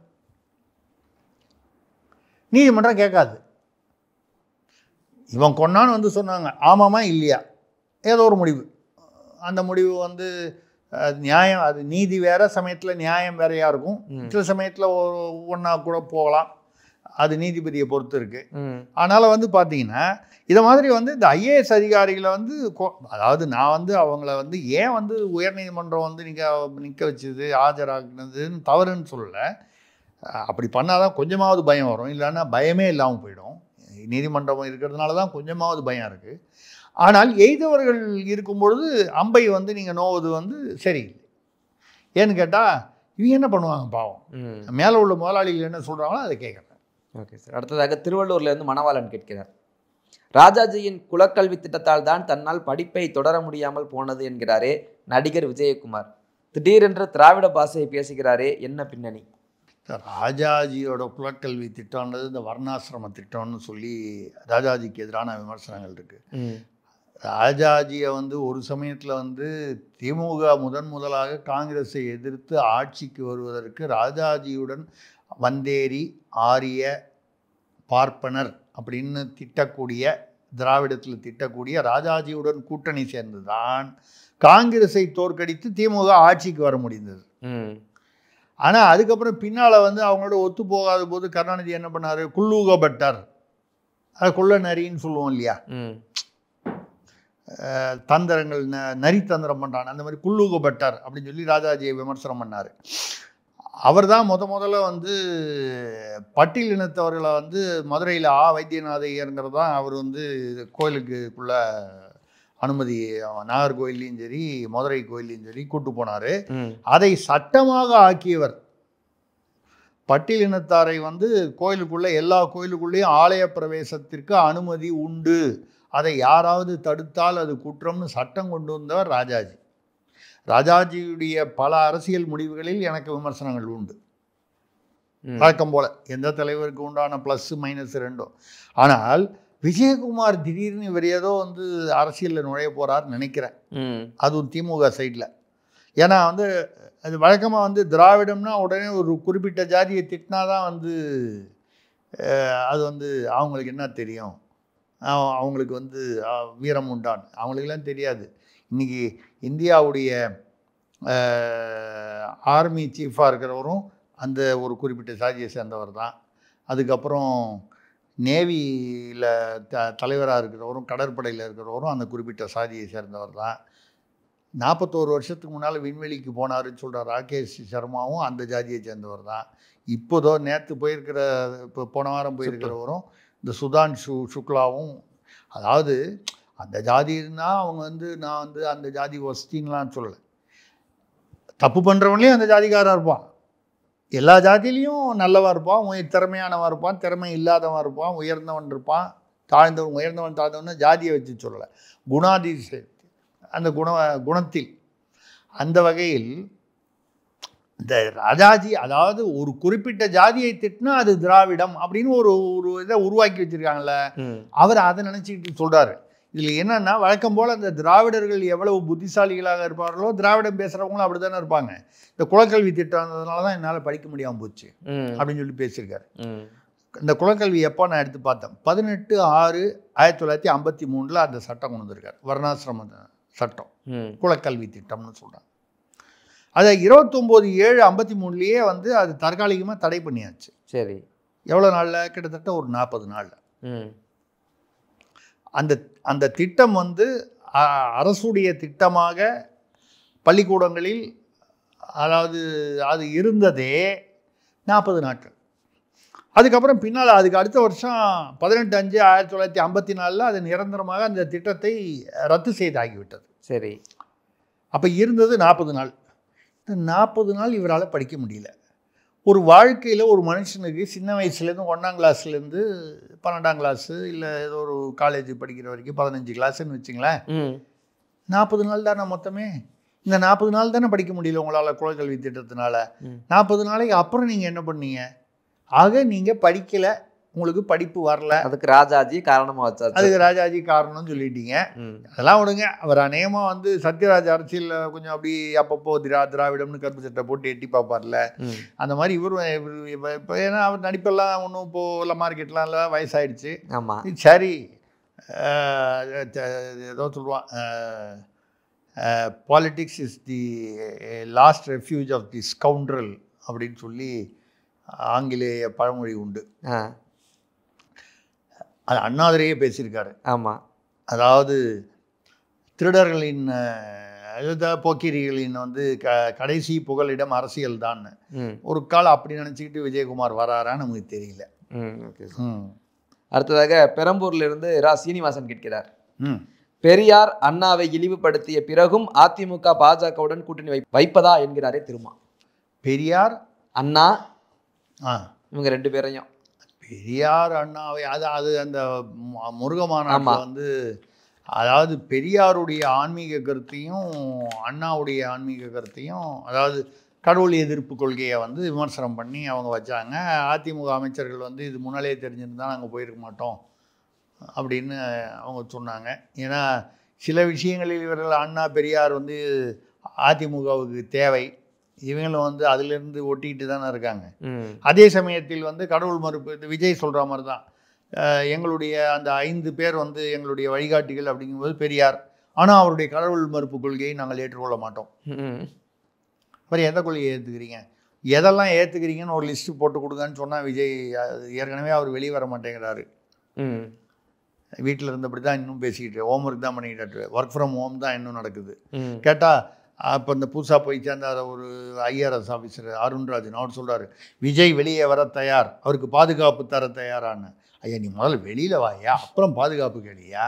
நீதிமன்றம் கேட்காது. இவன் கொண்டான்னு வந்து சொன்னாங்க, ஆமாமா இல்லையா, ஏதோ ஒரு முடிவு. அந்த முடிவு வந்து நியாயம், அது நீதி வேறு சமயத்தில் நியாயம் வேறையாக இருக்கும். சில சமயத்தில் ஒன்றா கூட போகலாம், அது நீதிபதியை பொறுத்து இருக்குது. அதனால் வந்து பார்த்தீங்கன்னா இதை மாதிரி வந்து இந்த IAS அதிகாரிகளை வந்து அதாவது நான் வந்து அவங்கள வந்து ஏன் வந்து உயர்நீதிமன்றம் வந்து நிற்க வச்சது ஆஜராகினதுன்னு தவறுன்னு சொல்லலை. அப்படி பண்ணால் தான் கொஞ்சமாவது பயம் வரும், இல்லைன்னா பயமே இல்லாமல் போயிடும். நீதிமன்றம் இருக்கிறதுனால தான் கொஞ்சமாவது பயம் இருக்குது. ஆனால் எய்தவர்கள் இருக்கும் பொழுது அம்பை வந்து நீங்கள் நோவது வந்து சரியில்லை. ஏன்னு கேட்டால் இவங்க என்ன பண்ணுவாங்க பாவம், மேலே உள்ள முதலாளிகள் என்ன சொல்கிறாங்களோ அதை கேட்குறேன். Okay sir. அடுத்ததாக திருவள்ளூர்லேருந்து மணவாளன் கேட்கிறார், ராஜாஜியின் குலக்கல்வி திட்டத்தால் தான் தன்னால் படிப்பை தொடர முடியாமல் போனது என்கிறாரே நடிகர் விஜயகுமார். திடீரென்று திராவிட பாஷையை பேசுகிறாரே, என்ன பின்னணி? ராஜாஜியோட குலக்கல்வி திட்டம்ன்றது இந்த வர்ணாசிரம திட்டம்னு சொல்லி ராஜாஜிக்கு எதிரான விமர்சனங்கள் இருக்குது. ராஜாஜியை வந்து ஒரு சமயத்தில் வந்து திமுக முதலாக காங்கிரஸை எதிர்த்து ஆட்சிக்கு வருவதற்கு ராஜாஜியுடன் வந்தேரி ஆரிய பார்ப்பனர் அப்படின்னு திட்டக்கூடிய, திராவிடத்தில் திட்டக்கூடிய ராஜாஜியுடன் கூட்டணி சேர்ந்து தான் காங்கிரஸை தோற்கடித்து திமுக ஆட்சிக்கு வர முடிந்தது. ஆனால் அதுக்கப்புறம் பின்னால் வந்து அவங்களோட ஒத்து போகாத போது கருணாநிதி என்ன பண்ணார், குள்ளூகப்பட்டார். அது கொள்ள நரின்னு சொல்லுவோம் இல்லையா, தந்திரங்கள் நரித்தந்திரம் பண்ணுறான், அந்த மாதிரி குள்ளூகப்பட்டார் அப்படின்னு சொல்லி ராஜாஜியை விமர்சனம் பண்ணார். அவர் தான் முதல்ல வந்து பட்டியல் இனத்தவர்களை வந்து மதுரையில் வைத்தியநாத ஐயருங்கிறது தான் அவர் வந்து கோயிலுக்குள்ள அனுமதி, நாகர்கோயிலையும் சரி மதுரை கோயிலையும் சரி கூட்டு போனார். அதை சட்டமாக ஆக்கியவர். பட்டியல் இனத்தாரை வந்து கோயிலுக்குள்ளே, எல்லா கோயிலுக்குள்ளேயும் ஆலய பிரவேசத்திற்கு அனுமதி உண்டு, அதை யாராவது தடுத்தால் அது குற்றம்னு சட்டம் கொண்டு வந்தவர் ராஜாஜி. ராஜாஜியுடைய பல அரசியல் முடிவுகளில் எனக்கு விமர்சனங்கள் உண்டு, வழக்கம் போல எந்த தலைவருக்கு உண்டான ப்ளஸ் மைனஸ் ரெண்டும். ஆனால் விஜயகுமார் திடீர்னு இவர் ஏதோ வந்து அரசியலில் நுழைய போகிறார்னு நினைக்கிறேன், அதுவும் திமுக சைடில். ஏன்னா வந்து அது வழக்கமாக வந்து திராவிடம்னா உடனே ஒரு குறிப்பிட்ட ஜாதியை திட்டினா தான் வந்து அது வந்து அவங்களுக்கு என்ன தெரியும், அவங்களுக்கு வந்து வீரம் உண்டான், அவங்களுக்கெல்லாம் தெரியாது. இன்றைக்கி இந்தியாவுடைய ஆர்மி சீஃபாக இருக்கிறவரும் அந்த ஒரு குறிப்பிட்ட சாதியை சேர்ந்தவர் தான். அதுக்கப்புறம் நேவியில் தலைவராக இருக்கிறவரும் கடற்படையில் இருக்கிறவரும் அந்த குறிப்பிட்ட சாதியை சேர்ந்தவர் தான். 41 வருஷத்துக்கு முன்னால் விண்வெளிக்கு போனாருன்னு சொல்கிற ராகேஷ் சர்மாவும் அந்த ஜாதியை சேர்ந்தவர் தான். இப்போதோ நேற்று போயிருக்கிற, இப்போ போன வாரம் போயிருக்கிறவரும் இந்த சுதான்ஷு சுக்லாவும். அதாவது அந்த ஜாதி இருந்தால் அவங்க வந்து நான் வந்து அந்த ஜாதி வசதின்லாம் சொல்லலை, தப்பு பண்ணுறவன்லேயும் அந்த ஜாதிக்காராக இருப்பான், எல்லா ஜாதியிலையும் நல்லவா இருப்பான், திறமையானவன் இருப்பான், திறமை இல்லாதவன் இருப்பான், உயர்ந்தவன் இருப்பான், தாழ்ந்தவன். உயர்ந்தவன் தாழ்ந்தவன் ஜாதியை வச்சு சொல்லலை, குணாதிசயம் அந்த குணத்தில். அந்த வகையில் இந்த ராஜாஜி அதாவது ஒரு குறிப்பிட்ட ஜாதியை திட்டினா அது திராவிடம் அப்படின்னு ஒரு இதை உருவாக்கி வச்சிருக்காங்கல்ல, அவர் அதை நினச்சிக்கிட்டு சொல்கிறாரு. இதில் என்னென்னா வழக்கம் போல் அந்த திராவிடர்கள் எவ்வளவு புத்திசாலிகளாக இருப்பார்களோ திராவிடம் பேசுகிறவங்களும் அப்படி தானே இருப்பாங்க. இந்த குலக்கல்வி திட்டம்னால தான் என்னால் படிக்க முடியாமல் போச்சு அப்படின்னு சொல்லி பேசியிருக்காரு. இந்த குலக்கல்வி எப்போ நான் எடுத்து பார்த்தேன், 18/6/1953 அந்த சட்டம் கொண்டு வந்திருக்காரு, வர்ணாசிரம சட்டம், குலக்கல்வி திட்டம்னு சொல்கிறாங்க. அதை 29/7/53 வந்து அது தற்காலிகமாக தடை பண்ணியாச்சு. சரி, எவ்வளோ நாளில்? கிட்டத்தட்ட ஒரு 40 நாளில். அந்த திட்டம் வந்து அரசுடைய திட்டமாக பள்ளிக்கூடங்களில் அதாவது அது இருந்ததே 40 நாட்கள். அதுக்கப்புறம் பின்னால் அதுக்கு அடுத்த வருஷம் 18/5/1954 அது நிரந்தரமாக அந்த திட்டத்தை ரத்து செய்தாகிவிட்டது. சரி, அப்போ இருந்தது 40 நாள். இந்த 40 நாள் இவரால் படிக்க முடியல. ஒரு வாழ்க்கையில் ஒரு மனுஷனுக்கு சின்ன வயசுலேருந்து 1ஆம் கிளாஸ்லேருந்து 12ஆம் கிளாஸு இல்லை ஏதோ ஒரு காலேஜ் படிக்கிற வரைக்கும் 15 கிளாஸுன்னு வச்சுங்களேன், 40 நாள் தானே மொத்தமே. இந்த 40 நாள் தானே படிக்க முடியல உங்களால் குலக்கல்வி திட்டத்தினால. 40 நாளைக்கு அப்புறம் நீங்கள் என்ன பண்ணீங்க? ஆக நீங்கள் படிக்கலை, உங்களுக்கு படிப்பு வரல, அதுக்கு ராஜாஜி காரணமாக வச்சாச்சு. அதுக்கு ராஜாஜி காரணம்னு சொல்லிட்டீங்க. அதெல்லாம் விடுங்க, அவர் அநேகமாக வந்து சத்யராஜ் அரசியலில் கொஞ்சம் அப்படி அப்பப்போ திராவிடம்னு கருப்பு சட்டை போட்டு எட்டி பார்ப்பார்ல, அந்த மாதிரி இவரும் இப்போ ஏன்னா அவர் நடிப்பெல்லாம் ஒன்றும் இப்போது மார்க்கெட்லாம் இல்லை, வயசாகிடுச்சு. ஆமாம், சரி, ஏதோ சொல்லுவான், politics is the last refuge of the scoundrel அப்படின்னு சொல்லி ஆங்கிலேய பழமொழி உண்டு. அது அண்ணாதுரையே பேசியிருக்காரு. ஆமாம், அதாவது திருடர்களின் போக்கிரிகளின் வந்து கடைசி புகலிடம் அரசியல் தான் ம் ஒரு காலம் அப்படி நினச்சிக்கிட்டு விஜயகுமார் வராரான்னு நமக்கு தெரியல. ம் ஓகே சார். அடுத்ததாக பெரம்பூர்ல இருந்து ரா சீனிவாசன் கேட்கிறார், ம் பெரியார் அண்ணாவை இழிவுபடுத்திய பிறகும் அதிமுக பாஜகவுடன் கூட்டணி வைப்பதா என்கிறாரே திருமா. பெரியார் அண்ணா ஆ இவங்க 2 பேரையும் பெரியார் அண்ணாவை அது அந்த முருகமான ஆமா. வந்து அதாவது பெரியாருடைய ஆன்மீக கருத்தையும் அண்ணாவுடைய ஆன்மீக கருத்தையும் அதாவது கடவுள் எதிர்ப்பு கொள்கையை வந்து விமர்சனம் பண்ணி அவங்க வச்சாங்க. அதிமுக அமைச்சர்கள் வந்து இது முன்னாலே தெரிஞ்சிருந்தால் நாங்கள் போயிருக்க மாட்டோம் அப்படின்னு அவங்க சொன்னாங்க. ஏன்னா சில விஷயங்களில் இவர்கள் அண்ணா பெரியார் வந்து அதிமுகவுக்கு தேவை, இவங்களும் வந்து அதிலிருந்து ஒட்டிக்கிட்டு தானே இருக்காங்க. அதே சமயத்தில் வந்து கடவுள் மறுப்பு விஜய் சொல்கிற மாதிரி தான் எங்களுடைய அந்த 5 பேர் வந்து எங்களுடைய வழிகாட்டிகள் அப்படிங்கும்போது பெரியார், ஆனால் அவருடைய கடவுள் மறுப்பு கொள்கையை நாங்கள் ஏற்றுக்கொள்ள மாட்டோம். அப்புறம் எந்த கொள்கையை ஏற்றுக்கிறீங்க, எதெல்லாம் ஏற்றுக்கிறீங்கன்னு ஒரு லிஸ்ட்டு போட்டு கொடுங்கன்னு சொன்னால் விஜய் ஏற்கனவே அவர் வெளியே வர மாட்டேங்கிறாரு. வீட்டில் இருந்தபடி தான் இன்னும் பேசிக்கிட்டு ஹோம்ஒர்க் தான் பண்ணிக்கிட்டு ஒர்க் ஃப்ரம் ஹோம் தான் இன்னும் நடக்குது. கேட்டால் அப்போ இந்த புதுசாக போய் சேர்ந்த ஒரு ஐஆர்எஸ் ஆஃபீஸர் அருண்ராஜன் அவர் சொல்கிறார், விஜய் வெளியே வர தயார், அவருக்கு பாதுகாப்பு தர தயாரான்னு. ஐயா நீ முதல்ல வெளியில் வாயா, அப்புறம் பாதுகாப்பு கேளியா.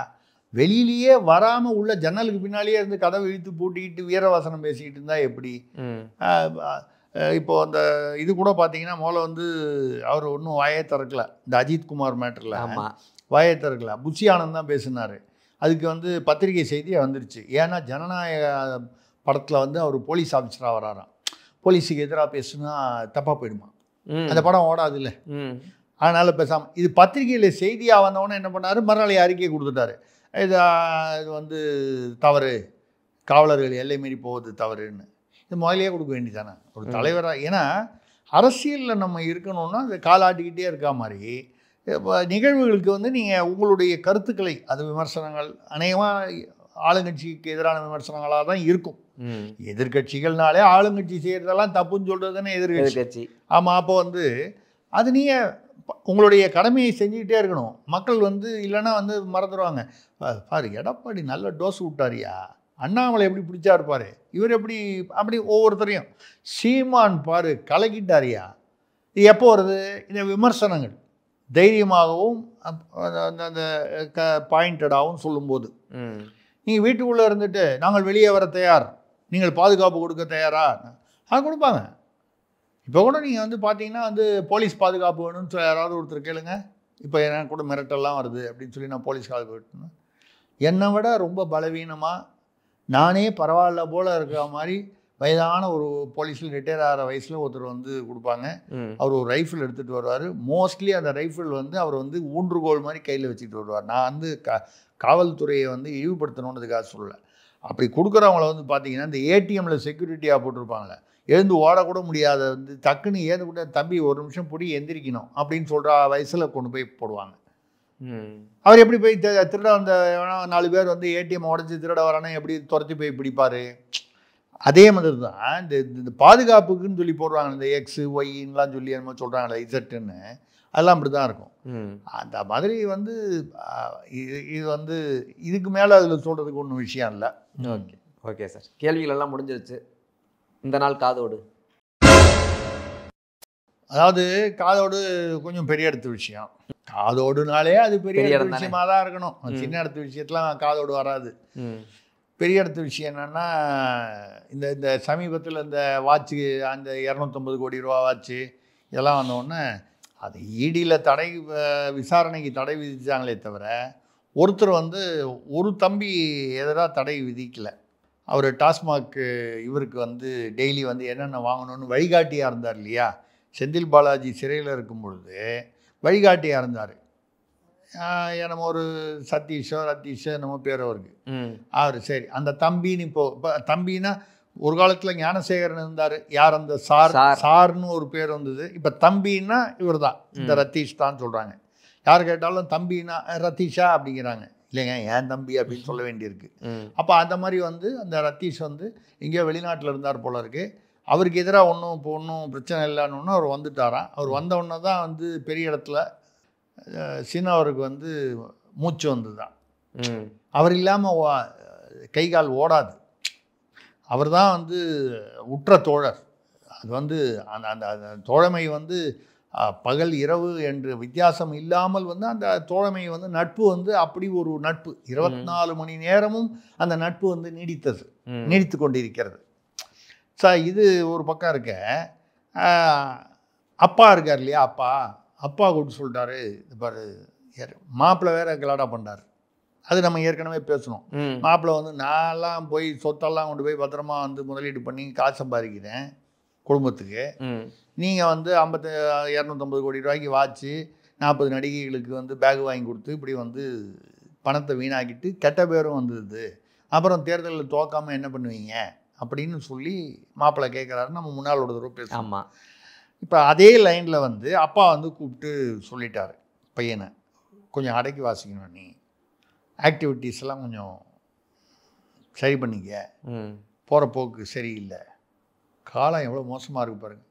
வெளியிலேயே வராமல் உள்ள ஜன்னலுக்கு பின்னாலேயே இருந்து கதவை இழுத்து பூட்டிக்கிட்டு வீரவாசனம் பேசிக்கிட்டு இருந்தால் எப்படி? இப்போது அந்த இது கூட பார்த்தீங்கன்னா முதல்ல வந்து அவர் ஒன்றும் வாயே திறக்கல, இந்த அஜித்குமார் மேட்டரில் வாயே திறக்கல, புஷி ஆனந்த் தான் பேசினார். அதுக்கு வந்து பத்திரிகை செய்தியாக வந்துருச்சு. ஏன்னா ஜனநாயக படத்தில் வந்து அவர் போலீஸ் ஆஃபீஸராக வராராம், போலீஸுக்கு எதிராக பேசுனா தப்பாக போயிடுமா, அந்த படம் ஓடாது இல்லை, அதனால் பேசாமல். இது பத்திரிகையில் செய்தியாக வந்தவொடனே என்ன பண்ணார், மறுநாள் அறிக்கை கொடுத்துட்டாரு, இது வந்து தவறு, காவலர்கள் எல்லை மீறி போவது தவறுன்னு. இது முதலையே கொடுக்க வேண்டியதானே ஒரு தலைவராக. ஏன்னா அரசியலில் நம்ம இருக்கணும்னா அது காலாட்டிக்கிட்டே இருக்கா மாதிரி நிகழ்வுகளுக்கு வந்து நீங்கள் உங்களுடைய கருத்துக்களை, அது விமர்சனங்கள் அநேகமாக ஆளுங்கட்சிக்கு எதிரான விமர்சனங்களாக தான் இருக்கும். எதிர்கட்சிகள்னாலே ஆளுங்கட்சி செய்கிறதெல்லாம் தப்புன்னு சொல்கிறது தானே எதிர்கட்சி. ஆமாம், அப்போ வந்து அது நீங்கள் உங்களுடைய கடமையை செஞ்சுக்கிட்டே இருக்கணும். மக்கள் வந்து இல்லைன்னா வந்து மறந்துடுவாங்க. பாரு எடப்பாடி நல்ல டோஸ் விட்டாரியா, அண்ணாமலை எப்படி பிடிச்சா இருப்பார், இவர் எப்படி அப்படி ஒவ்வொருத்தரையும், சீமான் பாரு கலக்கிட்டாரியா. இது எப்போ வருது, இந்த விமர்சனங்கள் தைரியமாகவும் அந்த பாயிண்டடாகவும் சொல்லும்போது. நீங்கள் வீட்டுக்குள்ளே இருந்துட்டு நாங்கள் வெளியே வர தயார், நீங்கள் பாதுகாப்பு கொடுக்க தயாரா, அது கொடுப்பாங்க. இப்போ கூட நீங்கள் வந்து பார்த்தீங்கன்னா வந்து போலீஸ் பாதுகாப்பு வேணும்னு சொல்லி யாராவது ஒருத்தர் கேளுங்க. இப்போ எனக்கு கூட மிரட்டெல்லாம் வருது அப்படின்னு சொல்லி நான் போலீஸ் கால் போயிட்டேன்னா, என்னை விட ரொம்ப பலவீனமாக நானே பரவாயில்ல போல் இருக்கிற மாதிரி வயதான ஒரு போலீஸில் ரிட்டையர் ஆகிற வயசில் ஒருத்தர் வந்து கொடுப்பாங்க. அவர் ஒரு ரைஃபிள் எடுத்துகிட்டு வருவார். மோஸ்ட்லி அந்த ரைஃபிள் வந்து அவர் வந்து ஊன்றுகோல் மாதிரி கையில் வச்சுக்கிட்டு வருவார். நான் வந்து காவல்துறையை வந்து இழிவுபடுத்தணுன்றதுக்காக சொல்லலை. அப்படி கொடுக்குறவங்கள வந்து பார்த்தீங்கன்னா இந்த ஏடிஎம்மில் செக்யூரிட்டியாக போட்டிருப்பாங்களே, எழுந்து ஓடக்கூட முடியாத வந்து டக்குன்னு ஏது கூட தம்பி ஒரு நிமிஷம் பிடி எந்திரிக்கணும் அப்படின்னு சொல்கிற வயசில் கொண்டு போய் போடுவாங்க. அவர் எப்படி போய் திருட வந்த 4 பேர் வந்து ஏடிஎம் உடச்சி திருட வரானே எப்படி துரத்தி போய் பிடிப்பார்? அதே மாதிரி தான் இந்த பாதுகாப்புக்குன்னு சொல்லி போடுவாங்க, இந்த எக்ஸு ஒய்லாம் சொல்லி என்னமோ சொல்கிறாங்களே இசட்டுன்னு, அதெல்லாம் அப்படி தான் இருக்கும். அந்த மாதிரி வந்து இது வந்து இதுக்கு மேலே அதில் சொல்கிறதுக்கு ஒன்றும் விஷயம் இல்லை. ஓகே ஓகே சார், கேள்விகள் எல்லாம் முடிஞ்சிருச்சு. இந்த நாள் காதோடு, அதாவது காதோடு கொஞ்சம் பெரிய இடத்து விஷயம். காதோடுனாலே அது பெரிய இடத்து விஷயமாக தான் இருக்கணும். சின்ன இடத்து விஷயத்துலாம் காதோடு வராது. பெரிய இடத்து விஷயம் என்னென்னா இந்த சமீபத்தில் இந்த வாட்சு, அந்த 250 கோடி ரூபா வாட்சு இதெல்லாம் வந்தோடனே அது ஈடியில் தடை, விசாரணைக்கு தடை விதித்தாங்களே தவிர ஒருத்தர் வந்து ஒரு தம்பி எதிராக தடை விதிக்கலை. அவர் டாஸ்மாக் இவருக்கு வந்து டெய்லி வந்து என்னென்ன வாங்கணும்னு வழிகாட்டியாக இருந்தார் இல்லையா. செந்தில் பாலாஜி சிறையில் இருக்கும் பொழுது வழிகாட்டியாக இருந்தார். நம்ம ஒரு சதீஷோ நம்ம பேர் அவருக்கு, அவர் சரி அந்த தம்பின்னு இப்போ தம்பின்னா ஒரு காலத்தில் ஞானசேகரன் இருந்தார். யார் அந்த சார்னு ஒரு பேர் வந்தது. இப்போ தம்பின்னா இவர் தான், இந்த ரத்தீஷ் தான் சொல்கிறாங்க. யார் கேட்டாலும் தம்பின்னா ரத்தீஷா அப்படிங்கிறாங்க. இல்லைங்க ஏன் தம்பி அப்படின்னு சொல்ல வேண்டியிருக்கு. அப்போ அந்த மாதிரி வந்து அந்த ரத்தீஷ் வந்து எங்கேயோ வெளிநாட்டில் இருந்தார் போல இருக்குது. அவருக்கு எதிராக ஒன்றும் பிரச்சனை இல்லைன்னு அவர் வந்துட்டாராம். அவர் வந்தவுடனே தான் வந்து பெரிய இடத்துல சீனாவருக்கு வந்து மூச்சு வந்து தான். அவர் இல்லாமல் கை கால் ஓடாது. அவர் தான் வந்து உற்ற தோழர். அது வந்து அந்த அந்த அந்த தோழமை வந்து பகல் இரவு என்று வித்தியாசம் இல்லாமல் வந்து அந்த தோழமை வந்து நட்பு வந்து அப்படி ஒரு நட்பு 24 மணி நேரமும் அந்த நட்பு வந்து நீடித்து கொண்டிருக்கிறது. இது ஒரு பக்கம் இருக்க. அப்பா இருக்கார் இல்லையா, அப்பா கூப்பிட்டு சொல்லிட்டாரு, இது பாரு மாப்பிள்ளை வேற கலாடா பண்ணார். அது நம்ம ஏற்கனவே பேசணும். மாப்பிள்ளை வந்து நான்லாம் போய் சொத்தெல்லாம் கொண்டு போய் பத்திரமா வந்து முதலீடு பண்ணி காசு சம்பாதிக்கிறேன் குடும்பத்துக்கு. நீங்கள் வந்து 250 கோடி ரூபாய்க்கு வாட்சி 40 நடிகைகளுக்கு வந்து பேக் வாங்கி கொடுத்து இப்படி வந்து பணத்தை வீணாக்கிட்டு கெட்ட பேரும் வந்தது. அப்புறம் தேர்தலில் தோக்காமல் என்ன பண்ணுவீங்க அப்படின்னு சொல்லி மாப்பிள்ளை கேட்குறாரு. நம்ம முன்னால் ஒரு தடவை பேசணும். இப்போ அதே லைனில் வந்து அப்பா வந்து கூப்பிட்டு சொல்லிட்டாரு பையனை, கொஞ்சம் அடக்கி வாசிக்கணும், நீ ஆக்டிவிட்டீஸ் எல்லாம் கொஞ்சம் சரி பண்ணிக்க, போகிற போக்கு சரியில்லை, காலம் எவ்வளோ மோசமாக இருக்கு பாருங்க,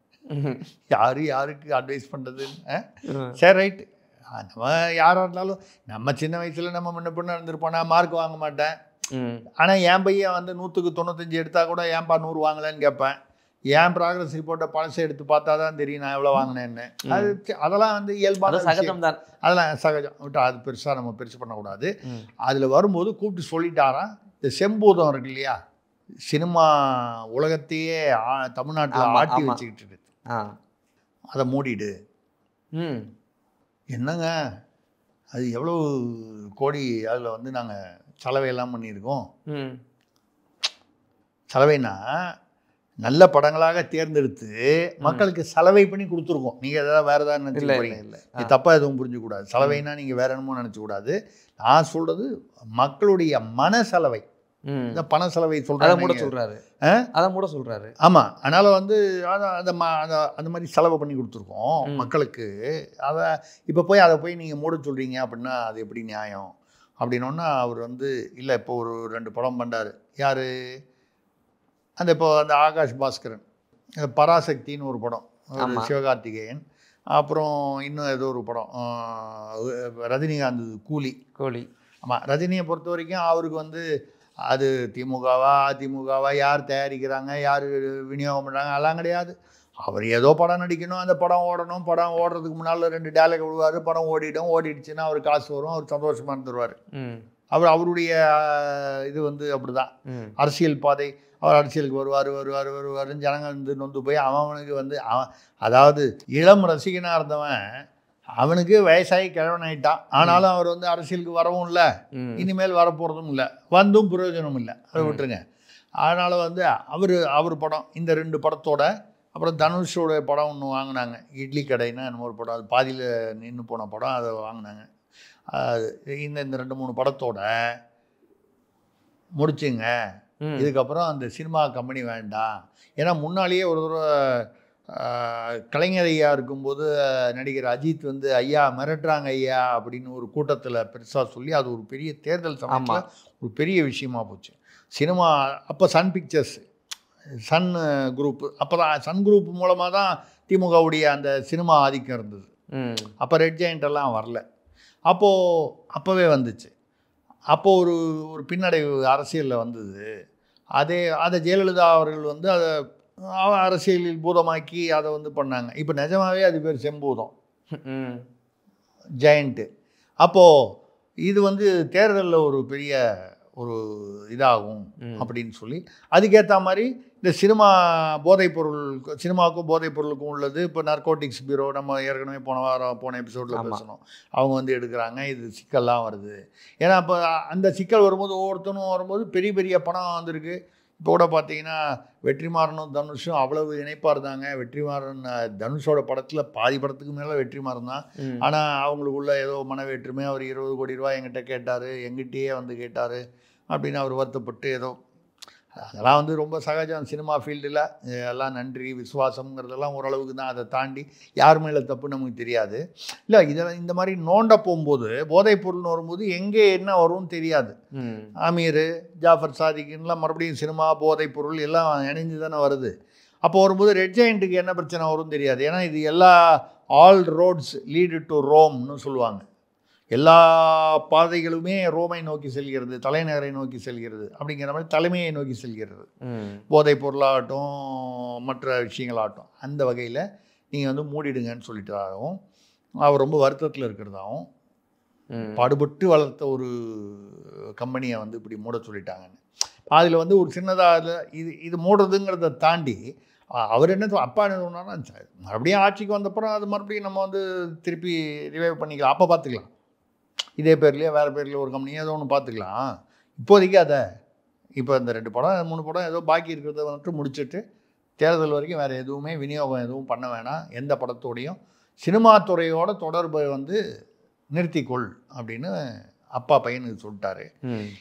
யாருக்கு அட்வைஸ் பண்ணுறதுன்னு. சரி ரைட்டு, நம்ம யாராக இருந்தாலும் நம்ம சின்ன வயசில் நம்ம முன்ன பொண்ணு இருந்திருப்போம், நான் மார்க் வாங்க மாட்டேன். ஆனால் என் பையன் வந்து 100க்கு 95 எடுத்தால் கூட ஏன்பா 100 வாங்கலைன்னு கேட்பேன். ஏன் ப்ராக்ரஸ் ரிப்போர்ட்டை பழசை எடுத்து பார்த்தா தான் தெரியும் நான் எவ்வளோ வாங்கினேன்னு. அதெல்லாம் வந்து இயல்பான சகஜம் தான், அதெல்லாம் சகஜம் விட்டு அது பெருசாக நம்ம பெருசு பண்ணக்கூடாது. அதில் வரும்போது கூப்பிட்டு சொல்லிட்டாராம், இந்த செம்பூதம் இருக்கு இல்லையா, சினிமா உலகத்தையே தமிழ்நாட்டில் ஆட்டி வச்சுக்கிட்டு இருக்கு, அதை மூடிடு. என்னங்க அது எவ்வளோ கோடி அதில் வந்து நாங்கள் சலவையெல்லாம் பண்ணியிருக்கோம். சலவைனா நல்ல படங்களாக தேர்ந்தெடுத்து மக்களுக்கு சலவை பண்ணி கொடுத்துருக்கோம். நீங்கள் எதாவது வேறு ஏதாவது நினச்சிக்கிறீங்க, இல்லை இது தப்பாக எதுவும் புரிஞ்சுக்கூடாது. சலவைனா நீங்கள் வேற என்னமோ நினச்சக்கூடாது. நான் சொல்கிறது மக்களுடைய மன சலவை, இந்த பண செலவை சொல்கிறாரு. ஆமாம், அதனால் வந்து அந்த மாதிரி செலவை பண்ணி கொடுத்துருக்கோம் மக்களுக்கு. அதை இப்போ போய் நீங்கள் மூட சொல்கிறீங்க அப்படின்னா அது எப்படி நியாயம் அப்படின்னோன்னா அவர் வந்து இல்லை, இப்போ ஒரு 2 படம் பண்ணார். யார் இப்போ அந்த ஆகாஷ் பாஸ்கரன், பராசக்தின்னு ஒரு படம், சிவகார்த்திகேயன், அப்புறம் இன்னும் ஏதோ ஒரு படம் ரஜினிகாந்த், கூலி. ஆமாம், ரஜினியை பொறுத்த வரைக்கும் அவருக்கு வந்து அது திமுகவா அதிமுகவா, யார் தயாரிக்கிறாங்க யார் விநியோகம் பண்ணுறாங்க அதெல்லாம் கிடையாது. அவர் ஏதோ படம் நடிக்கணும், அந்த படம் ஓடணும், படம் ஓடுறதுக்கு முன்னால் 2 டயலாக் விடுவார், படம் ஓடிடுச்சுன்னா அவர் காசு வரும், அவர் சந்தோஷமாக இருந்துருவார். அவருடைய இது வந்து அப்படி தான் அரசியல் பாதை. அவர் அரசியலுக்கு வருவாருன்னு ஜனங்கள் வந்து நொந்து போய் அவனுக்கு வந்து அதாவது இளம் ரசிகனாக இருந்தவன் அவனுக்கு வயசாகி கிழவனாயிட்டான். ஆனாலும் அவர் வந்து அரசியலுக்கு வரவும் இல்லை, இனிமேல் வரப்போகிறதும் இல்லை, வந்தும் பிரயோஜனம் இல்லை, அதை விட்டுருங்க. அதனால் வந்து அவர் படம், இந்த 2 படத்தோட அப்புறம் தனுஷோட படம் ஒன்று வாங்கினாங்க, இட்லி கடைன்னா என்னமோ ஒரு படம், அது பாதியில் நின்று போன படம், அதை வாங்கினாங்க. இந்த 2-3 படத்தோட முடிச்சுங்க. இதுக்கப்புறம் அந்த சினிமா கம்பெனி வேண்டாம். ஏன்னா முன்னாலேயே ஒரு தடவை கலைஞர் ஐயா இருக்கும்போது நடிகர் அஜித் வந்து ஐயா மிரட்டுறாங்க ஐயா அப்படின்னு ஒரு கூட்டத்தில் பெருசாக சொல்லி அது ஒரு பெரிய தேர்தல் சமயத்தில் ஒரு பெரிய விஷயமா போச்சு. சினிமா அப்போ சன் பிக்சர்ஸ், சன் குரூப், அப்போ தான் சன் குரூப் மூலமாக தான் திமுகவுடைய அந்த சினிமா ஆதிக்கம் இருந்தது. அப்போ ரெட் ஜெயண்ட் எல்லாம் வரல. அப்போவே வந்துச்சு. அப்போது ஒரு பின்னடைவு அரசியலில் வந்தது. அதை ஜெயலலிதா அவர்கள் வந்து அதை அரசியலில் பூதமாக்கி அதை வந்து பண்ணாங்க. இப்போ நிஜமாகவே அது பேர் செம்பூதம், ஜெயண்ட்டு. அப்போது இது வந்து தேர்தலில் ஒரு பெரிய ஒரு இதாகும் அப்படின்னு சொல்லி அதுக்கேற்ற மாதிரி இந்த சினிமாவுக்கும் போதைப் பொருளுக்கும் உள்ளது. இப்போ நார்கோட்டிக்ஸ் பியூரோ நம்ம ஏற்கனவே போன எபிசோடில் பேசணும், அவங்க வந்து எடுக்கிறாங்க. இது சிக்கல்லாம் வருது. ஏன்னா இப்போ அந்த சிக்கல் வரும்போது ஒவ்வொருத்தனும் வரும்போது பெரிய பெரிய பணம் வந்திருக்கு. இப்போ கூட பார்த்தீங்கன்னா வெற்றிமாறனும் தனுஷும் அவ்வளவு இணைப்பாக இருந்தாங்க. வெற்றிமாறன் தனுஷோட படத்தில் பாதி படத்துக்கு மேலே வெற்றிமாறன் தான். ஆனால் அவங்களுக்குள்ள ஏதோ மன வேற்றுமை. அவர் 20 கோடி ரூபாய் என்கிட்ட கேட்டார், எங்கிட்டயே வந்து கேட்டார் அப்படின்னு அவர் வருத்தப்பட்டு ஏதோ, அதெல்லாம் வந்து ரொம்ப சகஜம் சினிமா ஃபீல்டில். எல்லாம் நன்றி விசுவாசம்ங்கிறதெல்லாம் ஓரளவுக்கு தான். அதை தாண்டி யார் மேலே தப்பு நமக்கு தெரியாது. இல்லை, இதெல்லாம் இந்த மாதிரி நோண்ட போகும்போது போதைப் பொருள்னு வரும்போது எங்கே என்ன வரும்னு தெரியாது. அமீர், ஜாஃபர் சாதிக்குலாம் மறுபடியும் சினிமா போதைப் பொருள் எல்லாம் இணைஞ்சு தானே வருது. அப்போ வரும்போது ரெட் ஜெயண்ட்டுக்கு என்ன பிரச்சனை வரும்னு தெரியாது. ஏன்னா இது எல்லா ஆல் ரோட்ஸ் லீடு டு ரோம்னு சொல்லுவாங்க. எல்லா பாதைகளுமே ரோமை நோக்கி செல்கிறது, தலைநகரை நோக்கி செல்கிறது அப்படிங்கிற மாதிரி தலைமையை நோக்கி செல்கிறது. போதைப் பொருளாகட்டும் மற்ற விஷயங்களாகட்டும் அந்த வகையில் நீங்கள் வந்து மூடிடுங்கன்னு சொல்லிட்டதாகவும் அவர் ரொம்ப வருத்தத்தில் இருக்கிறதாகவும் பாடுபட்டு வளர்த்த ஒரு கம்பெனியை வந்து இப்படி மூட சொல்லிட்டாங்கன்னு. அதில் வந்து ஒரு சின்னதாக இது மூடுறதுங்கிறத தாண்டி அவர் என்ன அப்பா என்ன சொன்னார்னா, மறுபடியும் ஆட்சிக்கு வந்தப்புறம் அது மறுபடியும் நம்ம வந்து திருப்பி ரிவைவ் பண்ணிக்கலாம், அப்போ பார்த்துக்கலாம், இதே பேர்லேயே வேறு பேர்லேயே ஒரு கம்பெனியே ஏதோ ஒன்று பார்த்துக்கலாம், இப்போதைக்கு அதை இப்போ இந்த 2 படம் 3 படம் ஏதோ பாக்கி இருக்கிறத வந்துட்டு முடிச்சுட்டு தேர்தல் வரைக்கும் வேறு எதுவுமே விநியோகம் எதுவும் பண்ண வேணாம், எந்த படத்தோடையும் சினிமா துறையோட தொடர்பை வந்து நிறுத்திக்கொள் அப்படின்னு அப்பா பையனுக்கு சொல்லிட்டாரு.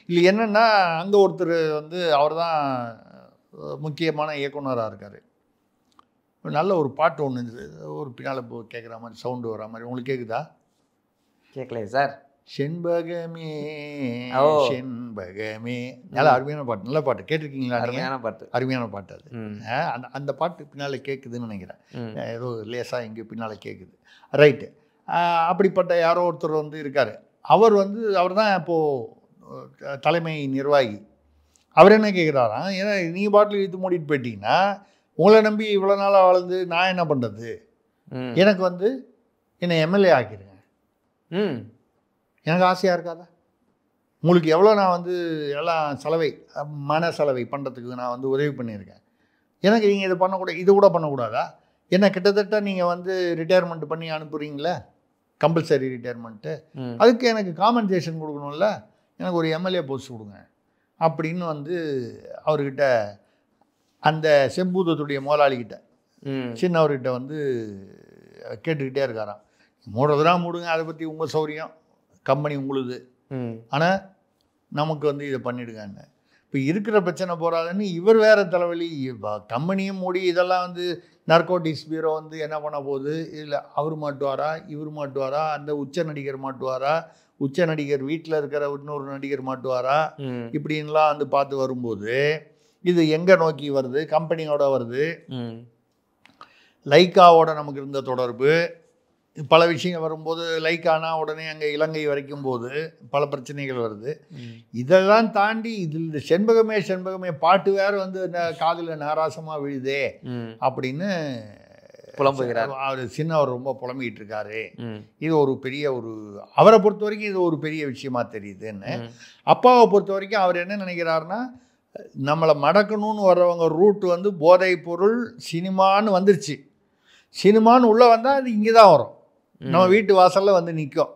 இல்லை என்னென்னா அங்கே ஒருத்தர் வந்து அவர் தான் முக்கியமான இயக்குனராக இருக்கார். நல்ல ஒரு பாட்டு ஒன்று ஒரு பின்னால் கேட்குற மாதிரி சவுண்டு வர மாதிரி உங்களுக்கு கேட்குதா? கேட்கலையே சார். செண்பகமே செண்பகமே நல்ல அருமையான பாட்டு, நல்ல பாட்டு கேட்டிருக்கீங்களா? அருமையான பாட்டு, அருமையான பாட்டு அது. அந்த பாட்டு பின்னால் கேட்குதுன்னு நினைக்கிறேன், ஏதோ லேசாக எங்கேயோ பின்னால் கேட்குது. ரைட்டு. அப்படிப்பட்ட யாரோ ஒருத்தர் வந்து இருக்கார். அவர் தான் இப்போது தலைமை நிர்வாகி. அவர் என்ன கேட்குறாராம், ஏன்னா நீங்கள் பாட்டில் இது மூடிட்டு போயிட்டீங்கன்னா உங்களை நம்பி இவ்வளோ நாளாக வளர்ந்து நான் என்ன பண்ணுறது, எனக்கு வந்து என்னை எம்எல்ஏ ஆக்கிடுங்க, எனக்கு ஆசையாக இருக்காதா? உங்களுக்கு எவ்வளோ நான் வந்து எல்லாம் செலவை மன செலவை பண்ணுறதுக்கு நான் வந்து உதவி பண்ணியிருக்கேன், எனக்கு நீங்கள் இது பண்ணக்கூடாது, இது கூட பண்ணக்கூடாதா? என்ன கிட்டத்தட்ட நீங்கள் வந்து ரிட்டையர்மெண்ட் பண்ணி அனுப்புகிறீங்களே, கம்பல்சரி ரிட்டையர்மெண்ட்டு, அதுக்கு எனக்கு காம்பன்சேஷன் கொடுக்கணும்ல, எனக்கு ஒரு எம்எல்ஏ போஸ்ட் கொடுங்க அப்படின்னு வந்து அவர்கிட்ட அந்த செம்பூதத்துடைய முதலாளிகிட்ட சின்னவர்கிட்ட வந்து கேட்டுக்கிட்டே இருக்காராம். மூடுறதுனா மூடுங்க, அதை பற்றி உங்கள் சௌரியம், கம்பெனி உங்களுது, ஆனால் நமக்கு வந்து இதை பண்ணிவிடுங்கன்னு. இப்போ இருக்கிற பிரச்சனை போகாதுன்னு இவர் வேறு தலைவலி, கம்பெனியும் மூடி இதெல்லாம் வந்து நார்கோட்டிக்ஸ் பியூரோ வந்து என்ன பண்ண போகுது, இதில் அவர் மாட்டுவாரா இவர் மாட்டுவாரா, அந்த உச்ச நடிகர் மாட்டுவாரா, உச்ச நடிகர் வீட்டில் இருக்கிற இன்னொரு நடிகர் மாட்டுவாரா, இப்படின்லாம் வந்து பார்த்து வரும்போது இது எங்கே நோக்கி வருது, கம்பெனியோட வருது, லைக்காவோட நமக்கு இருந்த தொடர்பு பல விஷயங்கள் வரும்போது, லைக்கானா உடனே அங்கே இலங்கை வரைக்கும் போது பல பிரச்சனைகள் வருது. இதெல்லாம் தாண்டி இதில் இந்த செண்பகமே செண்பகமே பாட்டு வேறு வந்து காதில் நாராசமாக விழுதே அப்படின்னு புலம்புகிறார். அவர் சின்னவர் ரொம்ப புலம்பிக்கிட்டு இருக்காரு. இது ஒரு பெரிய ஒரு அவரை பொறுத்த வரைக்கும் இது ஒரு பெரிய விஷயமா தெரியுதுன்னு. அப்பாவை பொறுத்த வரைக்கும் அவர் என்ன நினைக்கிறாருன்னா, நம்மளை மடக்கணும்னு வர்றவங்க ரூட் வந்து போதைப் பொருள் சினிமான்னு வந்துருச்சு, சினிமான்னு உள்ளே வந்தால் அது இங்கே தான் வரும், நம்ம வீட்டு வாசலில் வந்து நிற்கும்,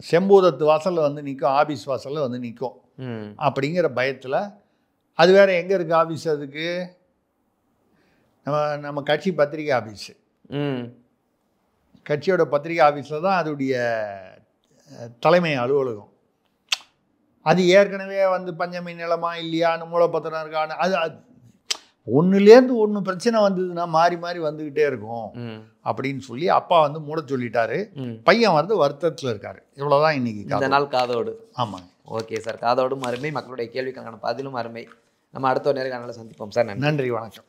செம்பூதத்து வாசலில் வந்து நிற்கும், ஆஃபீஸ் வாசலில் வந்து நிற்கும் அப்படிங்கிற பயத்தில். அது வேறு எங்கே இருக்குது ஆஃபீஸ், அதுக்கு நம்ம கட்சி பத்திரிகை ஆஃபீஸு, கட்சியோட பத்திரிகை ஆஃபீஸில் தான் அதோடைய தலைமை அலுவலகம். அது ஏற்கனவே வந்து பஞ்சமி நிலமா இல்லையான்னு மூலப்பத்திரம் இருக்கான்னு அது ஒன்றுலேருந்து ஒன்று பிரச்சனை வந்ததுன்னா மாறி மாறி வந்துக்கிட்டே இருக்கும் அப்படின்னு சொல்லி அப்பா வந்து மூட சொல்லிட்டாரு. பையன் வந்து வருத்தத்தில் இருக்காரு. இவ்வளோதான் இன்னைக்கு இந்த நாள் காதோடு. ஆமாங்க. ஓகே சார், காதோடும் அருமை, மக்களுடைய கேள்விக்கான பதிலும் அருமை. நம்ம அடுத்த ஒரு நேர்காணலை சந்திப்போம் சார். நன்றி, வணக்கம்.